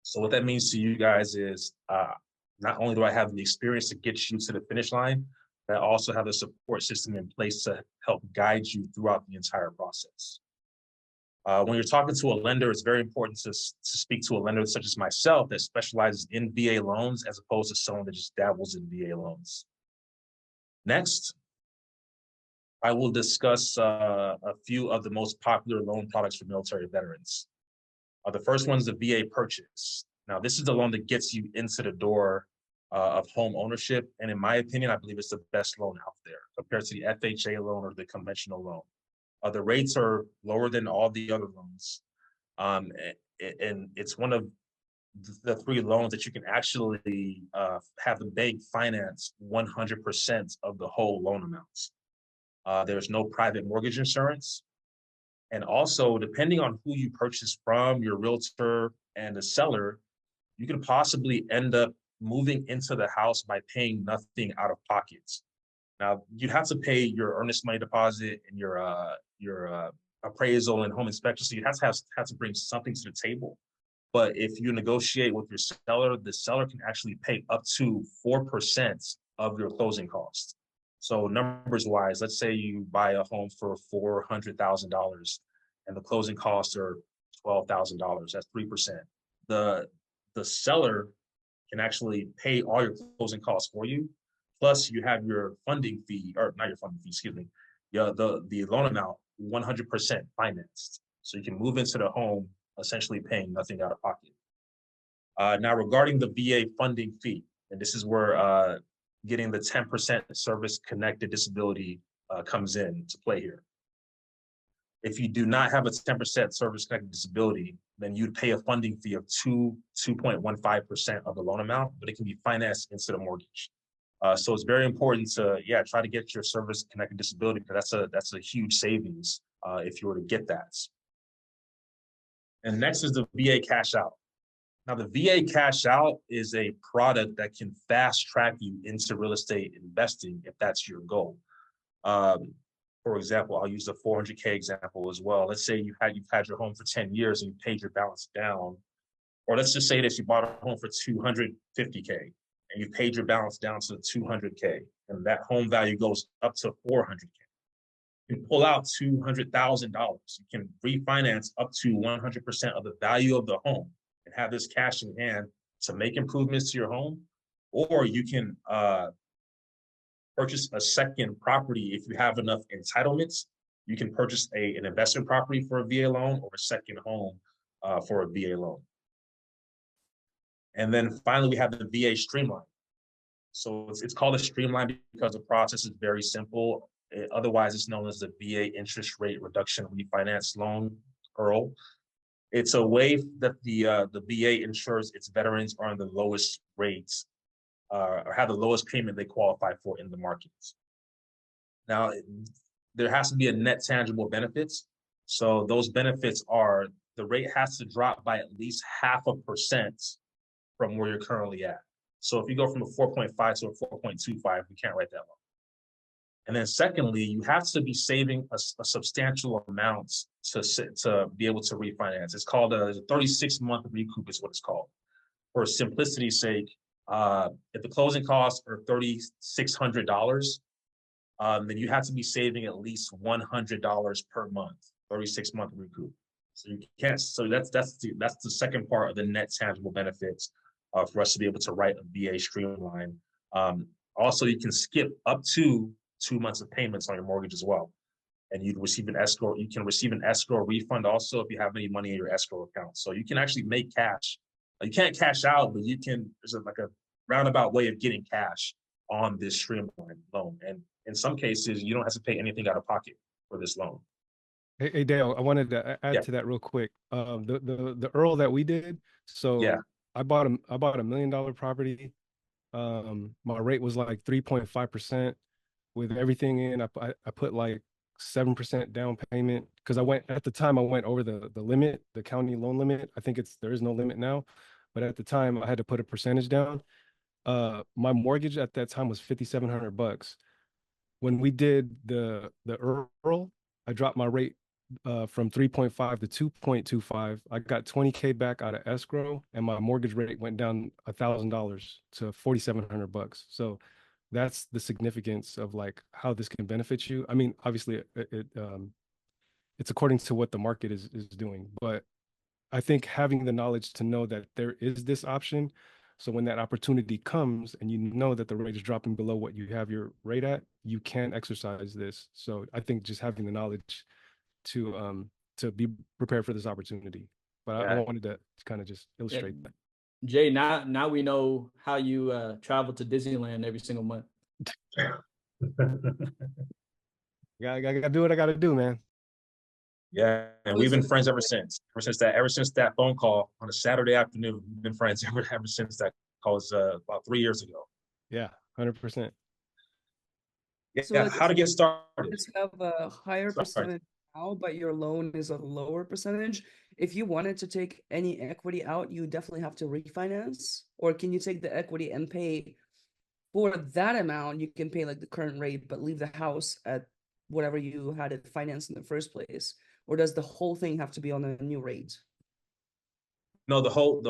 So what that means to you guys is not only do I have the experience to get you to the finish line, but I also have a support system in place to help guide you throughout the entire process. When you're talking to a lender, it's very important to speak to a lender such as myself that specializes in VA loans as opposed to someone that just dabbles in VA loans. Next, I will discuss a few of the most popular loan products for military veterans. The first one is the VA purchase. Now, this is the loan that gets you into the door of home ownership. And in my opinion, I believe it's the best loan out there compared to the FHA loan or the conventional loan. The rates are lower than all the other loans. And it's one of the 3 loans that you can actually have the bank finance 100% of the whole loan amounts. There's no private mortgage insurance. And also, depending on who you purchase from, your realtor and the seller, you can possibly end up moving into the house by paying nothing out of pocket. Now, you'd have to pay your earnest money deposit and your appraisal and home inspection, so you have to bring something to the table. But if you negotiate with your seller, the seller can actually pay up to 4% of your closing costs. So numbers wise, let's say you buy a home for $400,000 and the closing costs are $12,000. That's 3%. The seller can actually pay all your closing costs for you. Plus you have your funding fee, or not your funding fee, excuse me, the loan amount 100% financed. So you can move into the home essentially paying nothing out of pocket. Now regarding the VA funding fee, and this is where getting the 10% service-connected disability comes into play here. If you do not have a 10% service-connected disability, then you'd pay a funding fee of 2.15% of the loan amount, but it can be financed into the mortgage. So it's very important to, try to get your service-connected disability, because that's a huge savings if you were to get that. And next is the VA cash out. Now, the VA cash out is a product that can fast track you into real estate investing if that's your goal. For example, I'll use the 400K example as well. Let's say you've had your home for 10 years and you paid your balance down. Or let's just say that you bought a home for 250K and you paid your balance down to 200K, and that home value goes up to 400K. You can pull out $200,000. You can refinance up to 100% of the value of the home and have this cash in hand to make improvements to your home. Or you can purchase a second property if you have enough entitlements. You can purchase an investment property for a VA loan or a second home for a VA loan. And then finally, we have the VA streamline. So it's called a streamline because the process is very simple. Otherwise, it's known as the VA interest rate reduction refinance loan, EARL. It's a way that the VA ensures its veterans are on the lowest rates or have the lowest payment they qualify for in the markets. Now, there has to be a net tangible benefits. So those benefits are the rate has to drop by at least 0.5% from where you're currently at. So if you go from a 4.5 to a 4.25, we can't write that loan. And then secondly, you have to be saving a substantial amount to be able to refinance. It's called a 36-month recoup is what it's called. For simplicity's sake, if the closing costs are $3,600, then you have to be saving at least $100 per month, 36-month recoup. So you can't. So that's the second part of the net tangible benefits for us to be able to write a VA streamline. Also, you can skip up to 2 months of payments on your mortgage as well, and you'd receive an escrow. You can receive an escrow refund also if you have any money in your escrow account. So you can actually make cash. You can't cash out, but you can. There's like a roundabout way of getting cash on this streamline loan, and in some cases, you don't have to pay anything out of pocket for this loan. Hey, Dale, I wanted to add to that real quick. The Earl that we did. So I bought $1 million property. My rate was like 3.5% with everything in. I put like 7% down payment because at the time I went over the limit, the county loan limit. I think there is no limit now, but at the time I had to put a percentage down. My mortgage at that time was $5,700. When we did the Earl, I dropped my rate from 3.5 to 2.25. I got $20K back out of escrow, and my mortgage rate went down $1,000 to $4,700. So that's the significance of like how this can benefit you. I mean, obviously it's according to what the market is doing, but I think having the knowledge to know that there is this option. So when that opportunity comes and you know that the rate is dropping below what you have your rate at, you can exercise this. So I think just having the knowledge to be prepared for this opportunity. But I wanted to kind of just illustrate that. Jay, now we know how you travel to Disneyland every single month. I gotta do what I gotta do, man. Yeah, and we've been friends ever since. Ever since that phone call on a Saturday afternoon, we've been friends ever since that call was about 3 years ago. Yeah, 100%. Yeah, how to get started? Just have a higher percentage now, but your loan is a lower percentage. If you wanted to take any equity out, you definitely have to refinance. Or can you take the equity and pay for that amount? You can pay like the current rate, but leave the house at whatever you had it financed in the first place. Or does the whole thing have to be on a new rate? No, the whole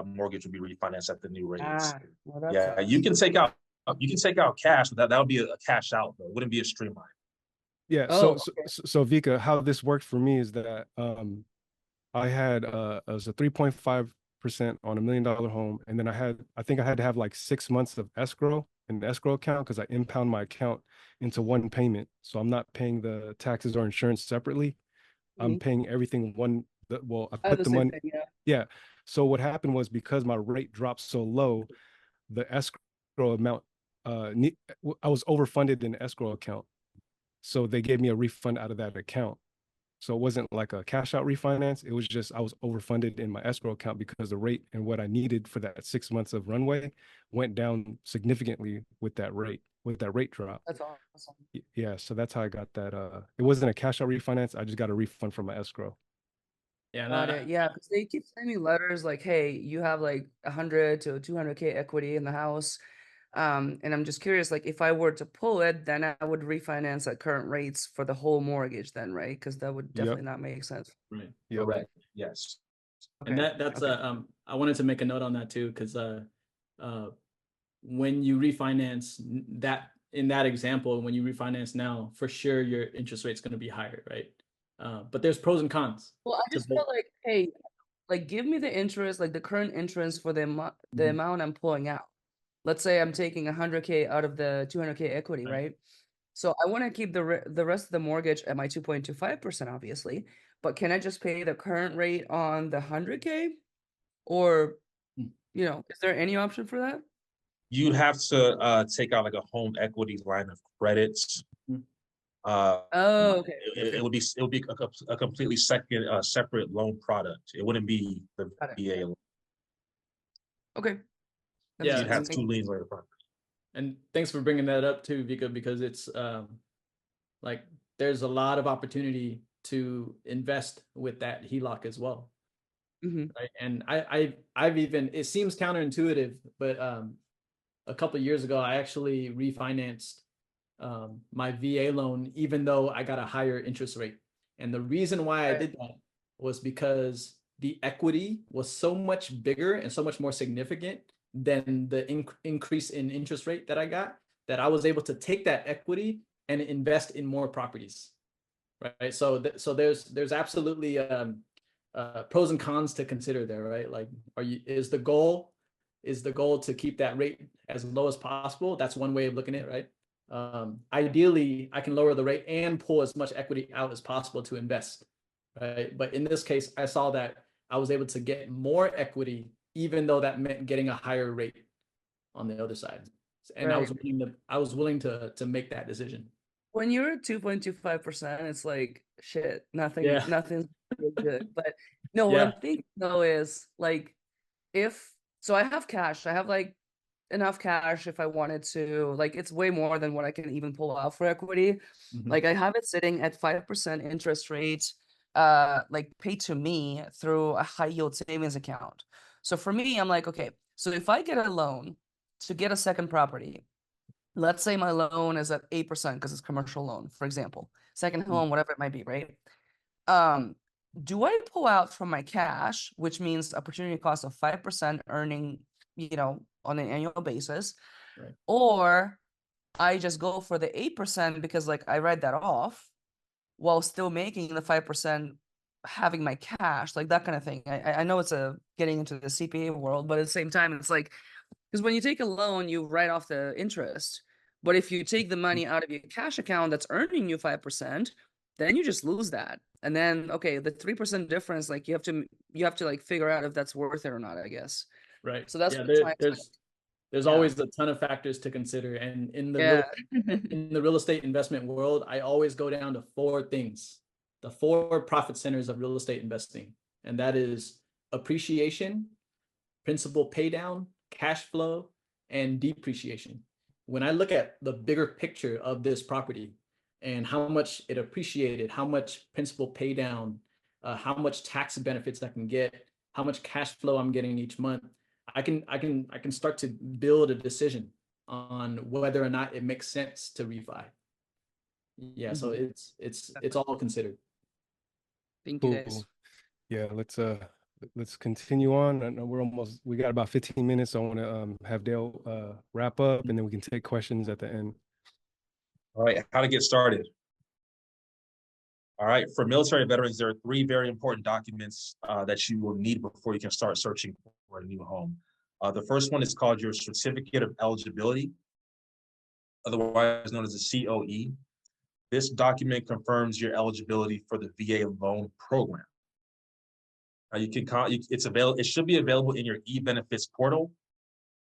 mortgage will be refinanced at the new rates. Well, Yeah, you can take out cash, but that would be a cash out though. It wouldn't be a streamline. Yeah. So Vika, how this worked for me is that I had as a 3.5% on $1 million home, and then I think I had to have like 6 months of escrow in the escrow account because I impound my account into one payment. So I'm not paying the taxes or insurance separately. I'm paying everything I put the money. Thing, yeah. Yeah. So what happened was because my rate dropped so low, the escrow amount, I was overfunded in the escrow account. So they gave me a refund out of that account. So it wasn't like a cash out refinance. It was just I was overfunded in my escrow account because the rate and what I needed for that 6 months of runway went down significantly with that rate drop. That's awesome. Yeah, so that's how I got that. It wasn't a cash out refinance. I just got a refund from my escrow. Yeah, yeah, because they keep sending me letters like, "Hey, you have like 100 to 200K equity in the house." And I'm just curious, like if I were to pull it, then I would refinance at current rates for the whole mortgage then, right? Because that would definitely not make sense. Right. Correct. Yes. And that's I wanted to make a note on that too, because when you refinance that in that example, when you refinance now, for sure your interest rate's going to be higher, right? But there's pros and cons. Well, I just feel like, hey, like give me the interest, like the current interest for the amount I'm pulling out. Let's say I'm taking 100K out of the 200K equity, right? So I want to keep the rest of the mortgage at my 2.25%, obviously. But can I just pay the current rate on the 100K? Or, is there any option for that? You'd have to take out like a home equity line of credits. Okay. It would be a completely separate loan product. It wouldn't be the VA loan. Okay. That Yeah, makes You'd sense. have two liens on your property. And thanks for bringing that up too, Vika, because it's like there's a lot of opportunity to invest with that HELOC as well. Mhm. Right. And I've even, it seems counterintuitive, but a couple of years ago, I actually refinanced my VA loan, even though I got a higher interest rate. And the reason why I Right. did that was because the equity was so much bigger and so much more significant than the increase in interest rate that I got, that I was able to take that equity and invest in more properties. Right. So there's absolutely pros and cons to consider there, right? Like, is the goal to keep that rate as low as possible? That's one way of looking at it, right? Ideally, I can lower the rate and pull as much equity out as possible to invest, right? But in this case, I saw that I was able to get more equity, even though that meant getting a higher rate on the other side. And Right. I was willing to make that decision. When you're at 2.25%, it's like shit. Yeah. Nothing's really good. But no, what I'm Yeah. thinking though is like so I have cash. I have like enough cash if I wanted to. Like it's way more than what I can even pull out for equity. Mhm. Like I have it sitting at 5% interest rate, like paid to me through a high yield savings account. So for me, I'm like, okay, so if I get a loan to get a second property, let's say my loan is at 8% because it's commercial loan, for example, second home, whatever it might be, right? Do I pull out from my cash, which means opportunity cost of 5% earning, on an annual basis, Right. or I just go for the 8% because like I write that off while still making the 5% having my cash, like that kind of thing. I know it's getting into the CPA world, but at the same time, it's like, because when you take a loan, you write off the interest. But if you take the money out of your cash account that's earning you 5%, then you just lose that. And then, okay, the 3% difference, like you have to like figure out if that's worth it or not, I guess. Right. So that's Yeah, what I'm trying to, there's yeah. always a ton of factors to consider. And in the real estate investment world, I always go down to four things, the four profit centers of real estate investing. And that is appreciation, principal pay down, cash flow, and depreciation. When I look at the bigger picture of this property and how much it appreciated, how much principal pay down, how much tax benefits I can get, how much cash flow I'm getting each month, I can start to build a decision on whether or not it makes sense to refi. Yeah, so it's all considered. Thank you guys. Cool. Yeah, let's continue on. I know we got about 15 minutes. So I want to have Dale wrap up, and then we can take questions at the end. All right, how to get started. All right, for military veterans, there are three very important documents that you will need before you can start searching for a new home. The first one is called your Certificate of Eligibility, otherwise known as a COE. This document confirms your eligibility for the VA loan program. You can it should be available in your e-benefits portal,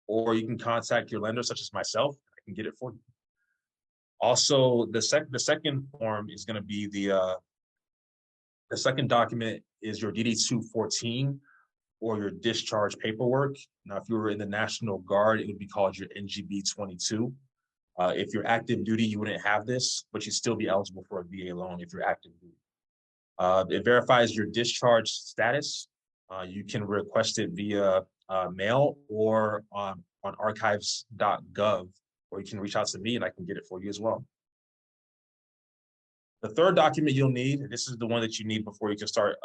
or you can contact your lender, such as myself. I can get it for you. Also, the second form is going to be the second document is your DD-214 or your discharge paperwork. Now, if you were in the National Guard, it would be called your NGB-22. If you're active duty, you wouldn't have this, but you'd still be eligible for a VA loan if you're active duty. It verifies your discharge status. You can request it via mail or on archives.gov, or you can reach out to me and I can get it for you as well. The third document you'll need, and this is the one that you need before you can start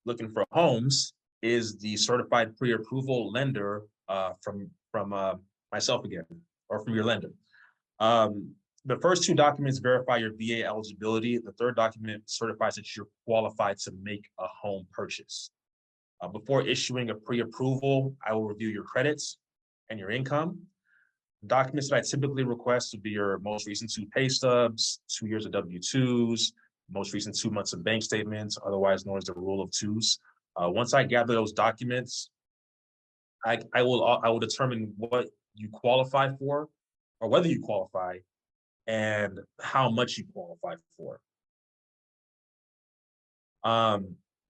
looking for homes, is the certified pre-approval lender from myself again, or from your lender. The first two documents verify your VA eligibility. The third document certifies that you're qualified to make a home purchase. Before issuing a pre-approval, I will review your credits and your income. Documents that I typically request would be your most recent 2 pay stubs, 2 years of W-2s, most recent 2 months of bank statements, otherwise known as the rule of twos. Once I gather those documents, I will determine what you qualify for, or whether you qualify, and how much you qualify for.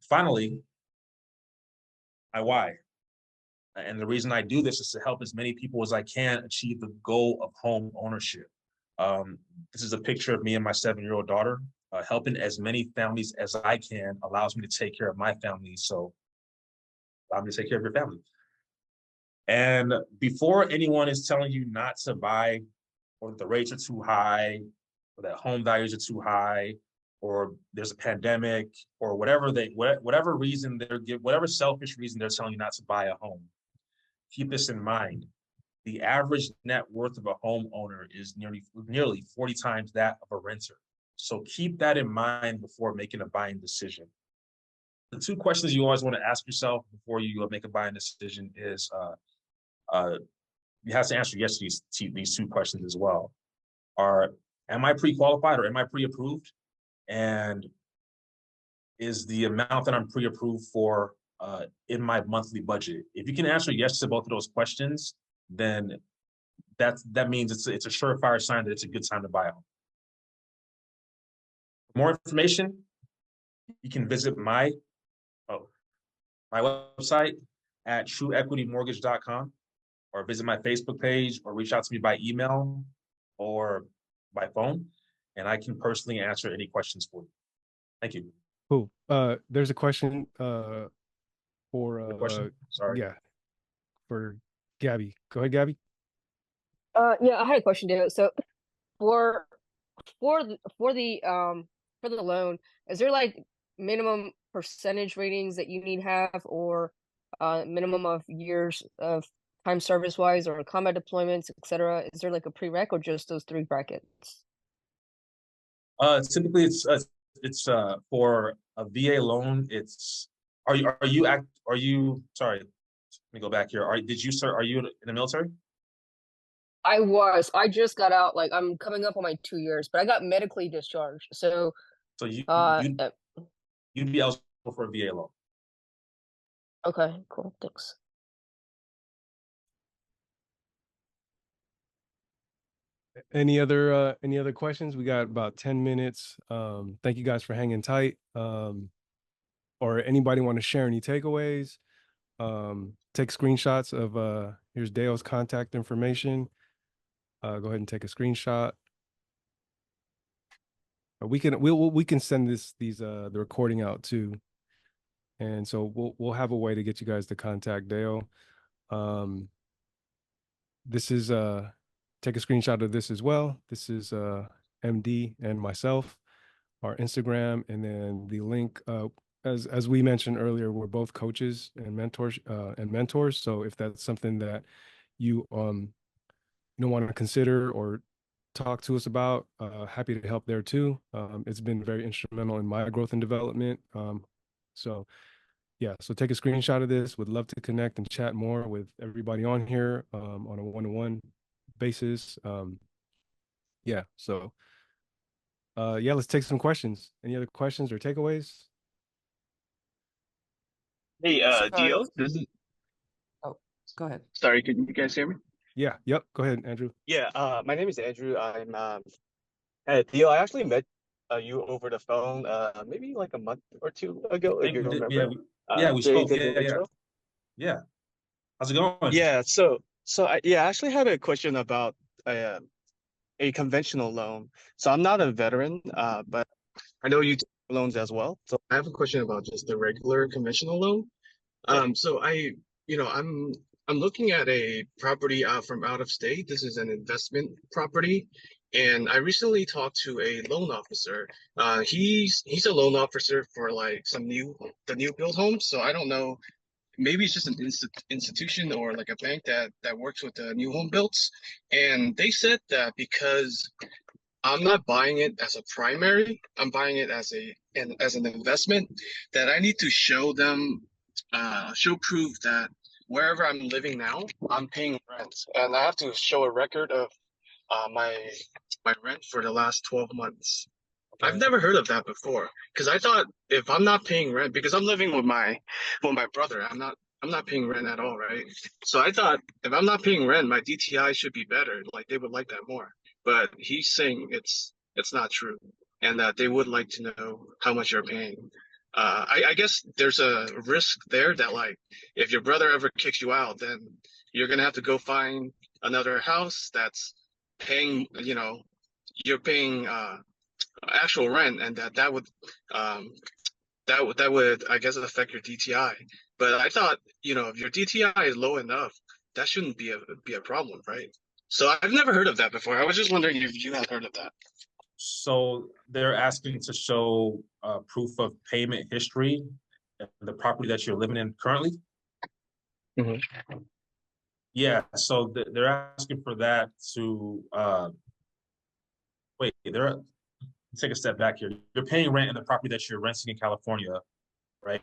Finally, why. And the reason I do this is to help as many people as I can achieve the goal of home ownership. This is a picture of me and my 7-year-old daughter. Helping as many families as I can allows me to take care of my family. So allow me to take care of your family. And before anyone is telling you not to buy, or that the rates are too high, or that home values are too high, or there's a pandemic, or whatever reason whatever selfish reason they're telling you not to buy a home, keep this in mind. The average net worth of a homeowner is nearly 40 times that of a renter. So keep that in mind before making a buying decision. The two questions you always want to ask yourself before you make a buying decision is, you have to answer yes to these two questions as well. Am I pre-qualified or am I pre-approved? And is the amount that I'm pre-approved for in my monthly budget? If you can answer yes to both of those questions, then that means it's a surefire sign that it's a good time to buy a home. For more information, you can visit my website at trueequitymortgage.com, or visit my Facebook page, or reach out to me by email or by phone, and I can personally answer any questions for you. Thank you. Cool. There's a question for Sorry. yeah, for Gabby. Go ahead, Gabby. Yeah, I had a question, David. So for the loan, is there like minimum percentage ratings that you need to have, or minimum of years of time service wise, or combat deployments, etc.? Is there like a prereq, or just those 3 brackets? Typically it's for a VA loan. Are you sorry, let me go back here. Are you in the military? I just got out, like I'm coming up on my 2 years, but I got medically discharged. So you'd be eligible for a VA loan. okay, cool, thanks. Any other questions? We got about 10 minutes. Thank you guys for hanging tight. Or anybody want to share any takeaways? Take screenshots of here's Dale's contact information. Go ahead and take a screenshot. We can send the recording out too. And so we'll have a way to get you guys to contact Dale. This is take a screenshot of this as well. This is MD and myself, our Instagram, and then the link. As we mentioned earlier, we're both coaches and mentors. So if that's something that you want to consider or talk to us about, happy to help there too. It's been very instrumental in my growth and development. So take a screenshot of this. Would love to connect and chat more with everybody on here on a one-to-one basis. Let's take some questions. Any other questions or takeaways? Hey, Dio, Oh, go ahead. sorry, can you guys hear me? Yeah. Yep. Go ahead, Andrew. Yeah, my name is Andrew. Hey, Dio, I actually met you over the phone maybe like a month or 2 ago, if you remember. We Jay spoke. did the intro. Yeah. How's it going? Yeah, so I actually had a question about a conventional loan. So I'm not a veteran, but I know you take loans as well. So I have a question about just the regular conventional loan. So I'm looking at a property from out of state. This is an investment property, and I recently talked to a loan officer. He's a loan officer for like the new build homes. So I don't know, maybe it's just an institution or like a bank that works with the new home builds. And they said that because I'm not buying it as a primary, I'm buying it as an investment, that I need to show proof that wherever I'm living now, I'm paying rent, and I have to show a record of my rent for the last 12 months. Okay. I've never heard of that before, because I thought if I'm not paying rent, because I'm living with my brother, I'm not paying rent at all, right? So I thought if I'm not paying rent, my DTI should be better. Like they would like that more. But he's saying it's not true, and that they would like to know how much you're paying. I guess there's a risk there that like if your brother ever kicks you out, then you're gonna have to go find another house that's paying, you're paying actual rent, and that would um that would I guess affect your DTI. But I thought, if your DTI is low enough, that shouldn't be a problem, right? So I've never heard of that before. I was just wondering if you had heard of that. So they're asking to show proof of payment history, the property that you're living in currently. Mhm. Yeah, so they're asking for that to wait. They're take a step back here. You're paying rent in the property that you're renting in California, right?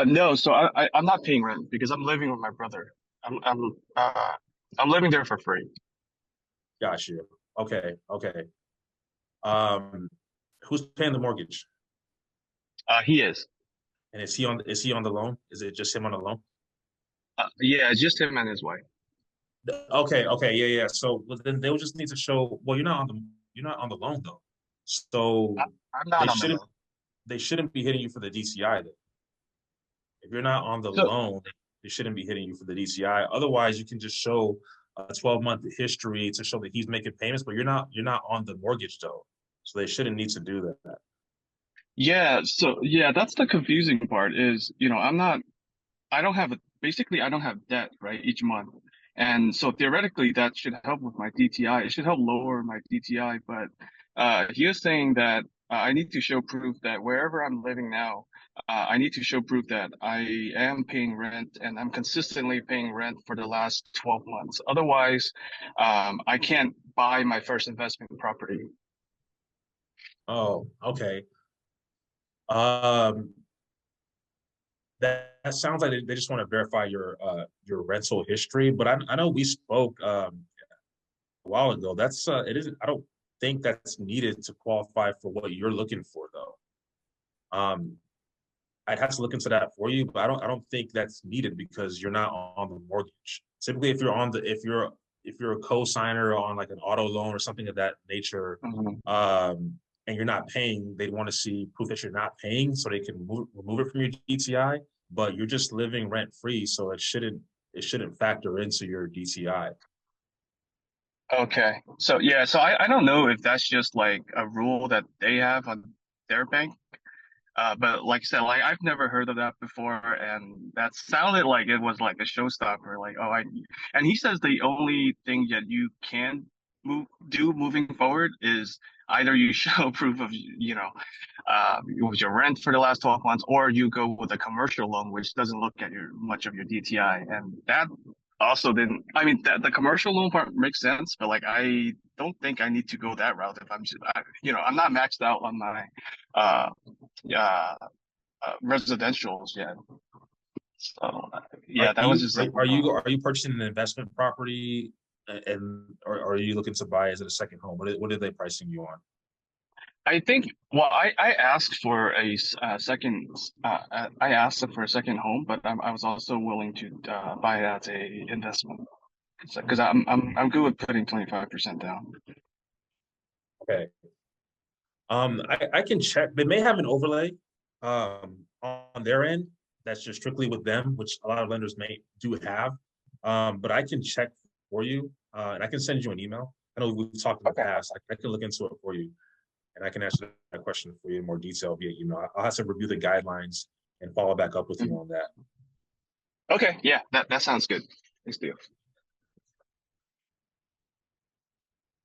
No, so I'm not paying rent because I'm living with my brother. I'm living there for free. Got you. Okay, okay. Um, who's paying the mortgage? He is. And is he on the loan? Is it just him on the loan? Yeah, it's just him and his wife. Okay, okay, yeah, yeah. So well, then they'll just need to show. Well, you're not on the loan though. So I'm they not on the shouldn't loan. they shouldn't be hitting you for the DCI then. If you're not on the So loan, they shouldn't be hitting you for the DCI. Otherwise, you can just show a 12-month history to show that he's making payments, but you're not on the mortgage though. So they shouldn't need to do that. yeah, that's the confusing part is, basically I don't have debt, right, each month. And so theoretically that should help with my DTI. It should help lower my DTI, but he was saying that I need to show proof that wherever I'm living now, I need to show proof that I am paying rent and I'm consistently paying rent for the last 12 months. Otherwise, I can't buy my first investment property. Oh, okay. Um, that sounds like they just want to verify your rental history. But I know we spoke a while ago. That's it isn't. I don't think that's needed to qualify for what you're looking for though. Um, I'd have to look into that for you, but I don't think that's needed because you're not on the mortgage. Typically, if you're a co-signer on like an auto loan or something of that nature, Mhm. and you're not paying, they want to see proof that you're not paying so they can remove it from your DTI. But you're just living rent free, so it shouldn't factor into your DTI. Okay. So yeah, so I don't know if that's just like a rule that they have on their bank. But like I said, like I've never heard of that before, and that sounded like it was like a showstopper. Like, and he says the only thing that you can moving forward is either you show proof of, it was your rent for the last 12 months, or you go with a commercial loan, which doesn't look at much of your DTI, and that also didn't. I mean, the commercial loan part makes sense, but like I don't think I need to go that route if I'm not maxed out on my uh uh, residentials yet. So Are yeah, that was you just are, like, are you are you purchasing an investment property, and or are you looking to buy as a second home? What are they pricing you on? I think, well, I asked for second, I asked them for a second home, but I was also willing to buy it as a investment because I'm good with putting 25% down. Okay. I can check. They may have an overlay on their end that's just strictly with them, which a lot of lenders may do have. But I can check for you, and I can send you an email. I know we've talked in the Okay. past. I can look into it for you, and I can answer that question for you in more detail via email. I'll have to review the guidelines and follow back up with you Mhm. on that. Okay, yeah, that sounds good. Thanks, Theo.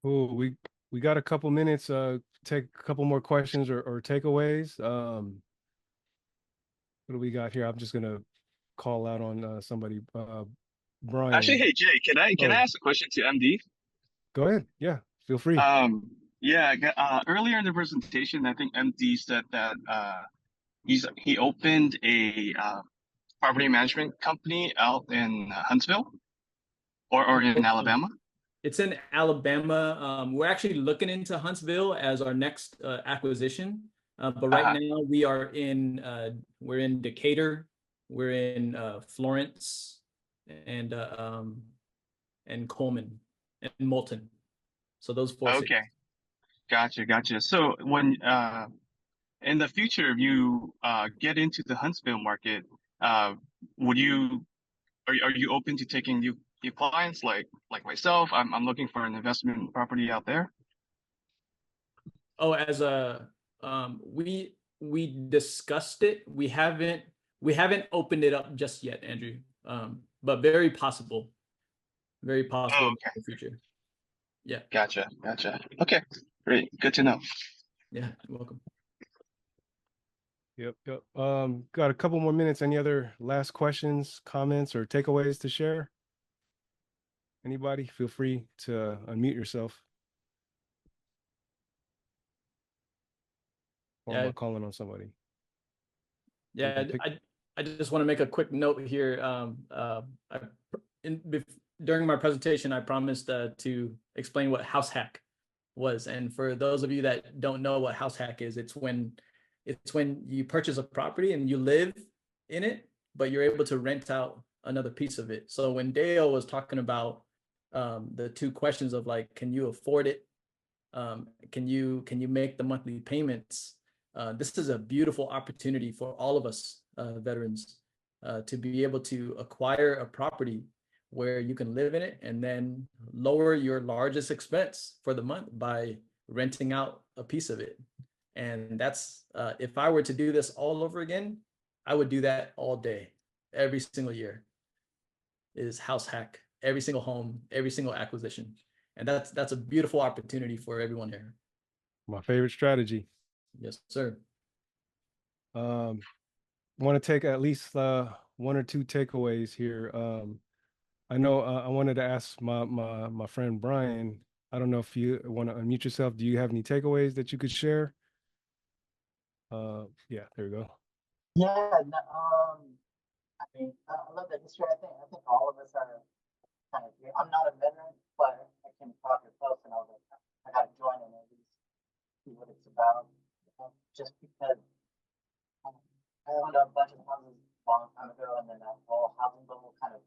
Oh, we got a couple minutes. Take a couple more questions or takeaways. What do we got here? I'm just gonna call out on somebody. Actually, Brian. hey Jay, can I Oh, ask a question to MD? go ahead. Yeah, feel free. Yeah, earlier in the presentation, I think MD said that he opened a property management company out in Huntsville or in Um, Alabama. It's in Alabama. We're actually looking into Huntsville as our next acquisition. But right Uh-huh. now we're in Decatur, we're in Florence, and Coleman and Moulton. So those four cities. Okay, gotcha. So when in the future, if you get into the Huntsville market, would you are you open to taking new clients like myself? I'm looking for an investment property out there. Oh, as a we discussed it. We haven't opened it up just yet, Andrew. But very possible Oh, in okay. the future. Yeah. Gotcha. Okay, great. Good to know. Yeah, you're welcome. Yep. Got a couple more minutes. Any other last questions, comments, or takeaways to share? Anybody, feel free to unmute yourself. Or am Yeah. I calling on somebody? Yeah, I just want to make a quick note here. During my presentation, I promised to explain what house hack was. And for those of you that don't know what house hack is, it's when you purchase a property and you live in it, but you're able to rent out another piece of it. So when Dale was talking about the two questions of like, can you afford it? Can you make the monthly payments? This is a beautiful opportunity for all of us veterans to be able to acquire a property where you can live in it and then lower your largest expense for the month by renting out a piece of it. And that's if I were to do this all over again, I would do that all day, every single year. Is house hack every single home, every single acquisition, and that's a beautiful opportunity for everyone here. My favorite strategy. Yes, sir. Want to take at least one or two takeaways here. I know I wanted to ask my friend Brian. I don't know if you want to unmute yourself. Do you have any takeaways that you could share? Yeah, there we go. Yeah, no, I mean, I love the history. I think all of us are kind of. I'm not a veteran, but I came across your post and I was like, I got to join in at least see what it's about. Just because I owned a bunch of houses a long time ago, and then that whole housing bubble kind of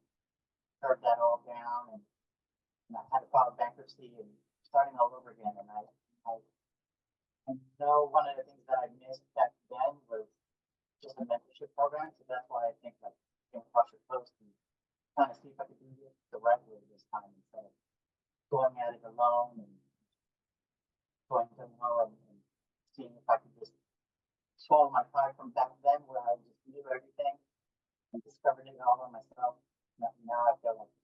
turned that all down, and I had to file bankruptcy and starting all over again. And I know one of the things that I missed back then was just a mentorship program. So that's why I think like came across your post and trying to see if I could do it the right way this time instead of going at it alone and going to know and seeing if I could just swallow my pride from back then where I just knew everything and discovered it all on myself. Now I feel like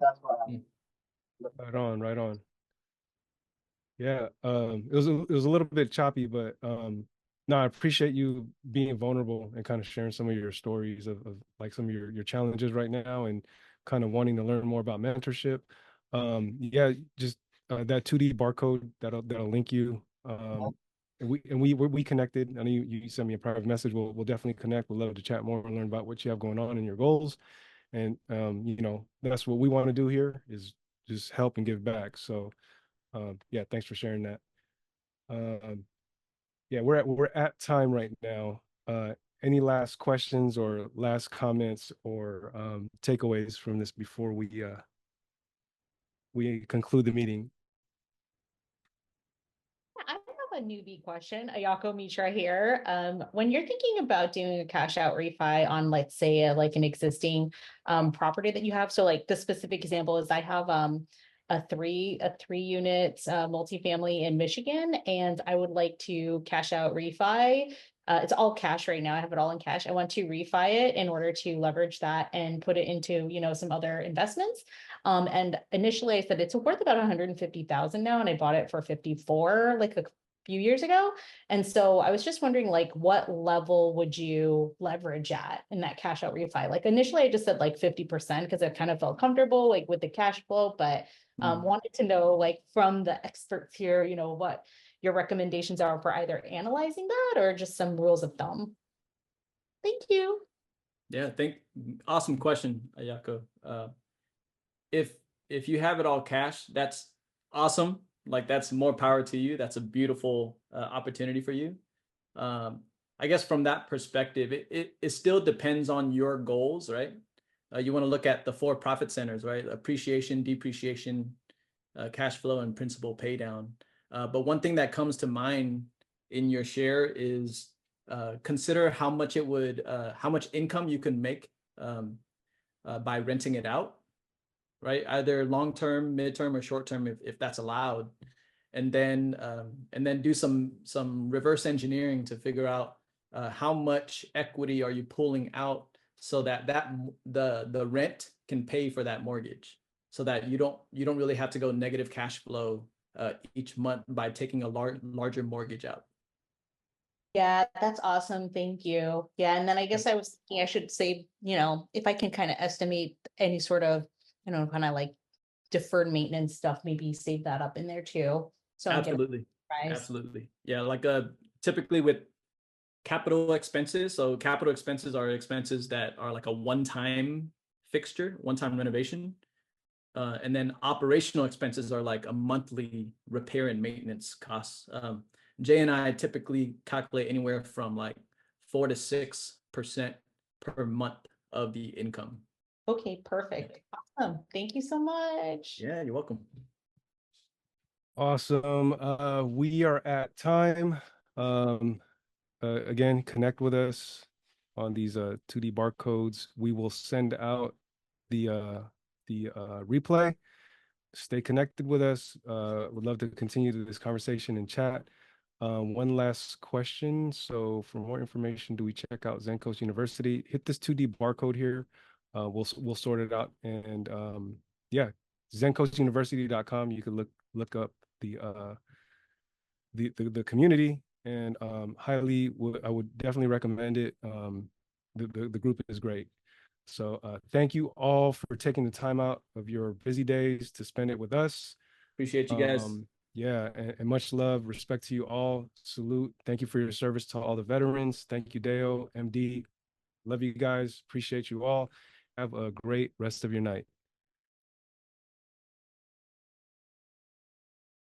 that's what I'm looking for. Right on. Yeah, it was a little bit choppy, but no, I appreciate you being vulnerable and kind of sharing some of your stories of like some of your challenges right now and kind of wanting to learn more about mentorship. Yeah, just that 2D barcode that'll link you. And we connected. I know you sent me a private message. We'll definitely connect. We'd love to chat more and learn about what you have going on and your goals. And you know, that's what we want to do here is just help and give back. So yeah, thanks for sharing that. Yeah, we're at time right now. Any last questions or last comments or takeaways from this before we conclude the meeting? I have a newbie question, Ayako Mitra here. When you're thinking about doing a cash out refi on, let's say, like an existing property that you have, so like the specific example is I have a three unit multifamily in Michigan, and I would like to cash out refi. It's all cash right now. I have it all in cash. I want to refi it in order to leverage that and put it into, some other investments. And initially I said it's worth about 150,000 now, and I bought it for 54 like a few years ago. And so I was just wondering, like, what level would you leverage at in that cash out refi? Like initially I just said like 50% because I kind of felt comfortable like with the cash flow, but wanted to know, like, from the experts here, what your recommendations are for either analyzing that or just some rules of thumb. Thank you. Yeah, awesome question, Ayako. If you have it all cash, that's awesome. Like, that's more power to you. That's a beautiful opportunity for you. I guess from that perspective, it still depends on your goals, right? You want to look at the 4 profit centers, right? Appreciation, depreciation, cash flow, and principal pay down. But one thing that comes to mind in your share is consider how much it would, how much income you can make by renting it out, right? Either long-term, mid-term, or short-term, if that's allowed. And then do some reverse engineering to figure out how much equity are you pulling out so that the rent can pay for that mortgage, so that you don't really have to go negative cash flow each month by taking a larger mortgage out. Yeah, that's awesome. Thank you. Yeah, and then I guess I was thinking I should save, if I can kind of estimate any sort of, kind of like deferred maintenance stuff, maybe save that up in there too. So I'm getting Absolutely. price. Absolutely. Yeah, like typically with capital expenses. So capital expenses are expenses that are like a one-time fixture, one-time renovation. And then operational expenses are like a monthly repair and maintenance costs. Jay and I typically calculate anywhere from like 4 to 6% per month of the income. Okay, perfect. Awesome. Thank you so much. Yeah, you're welcome. Awesome. We are at time. Again, connect with us on these 2D barcodes. We will send out the replay. Stay connected with us. Would love to continue this conversation in chat. One last question. So for more information, do we check out Zen Coast University? Hit this 2D barcode here. We'll sort it out. And yeah, zencoastuniversity.com. You can look up the community, and I would definitely recommend it. The group is great. So thank you all for taking the time out of your busy days to spend it with us. Appreciate you guys. Yeah, and much love, respect to you all. Salute. Thank you for your service to all the veterans. Thank you, Deo, MD. Love you guys. Appreciate you all. Have a great rest of your night.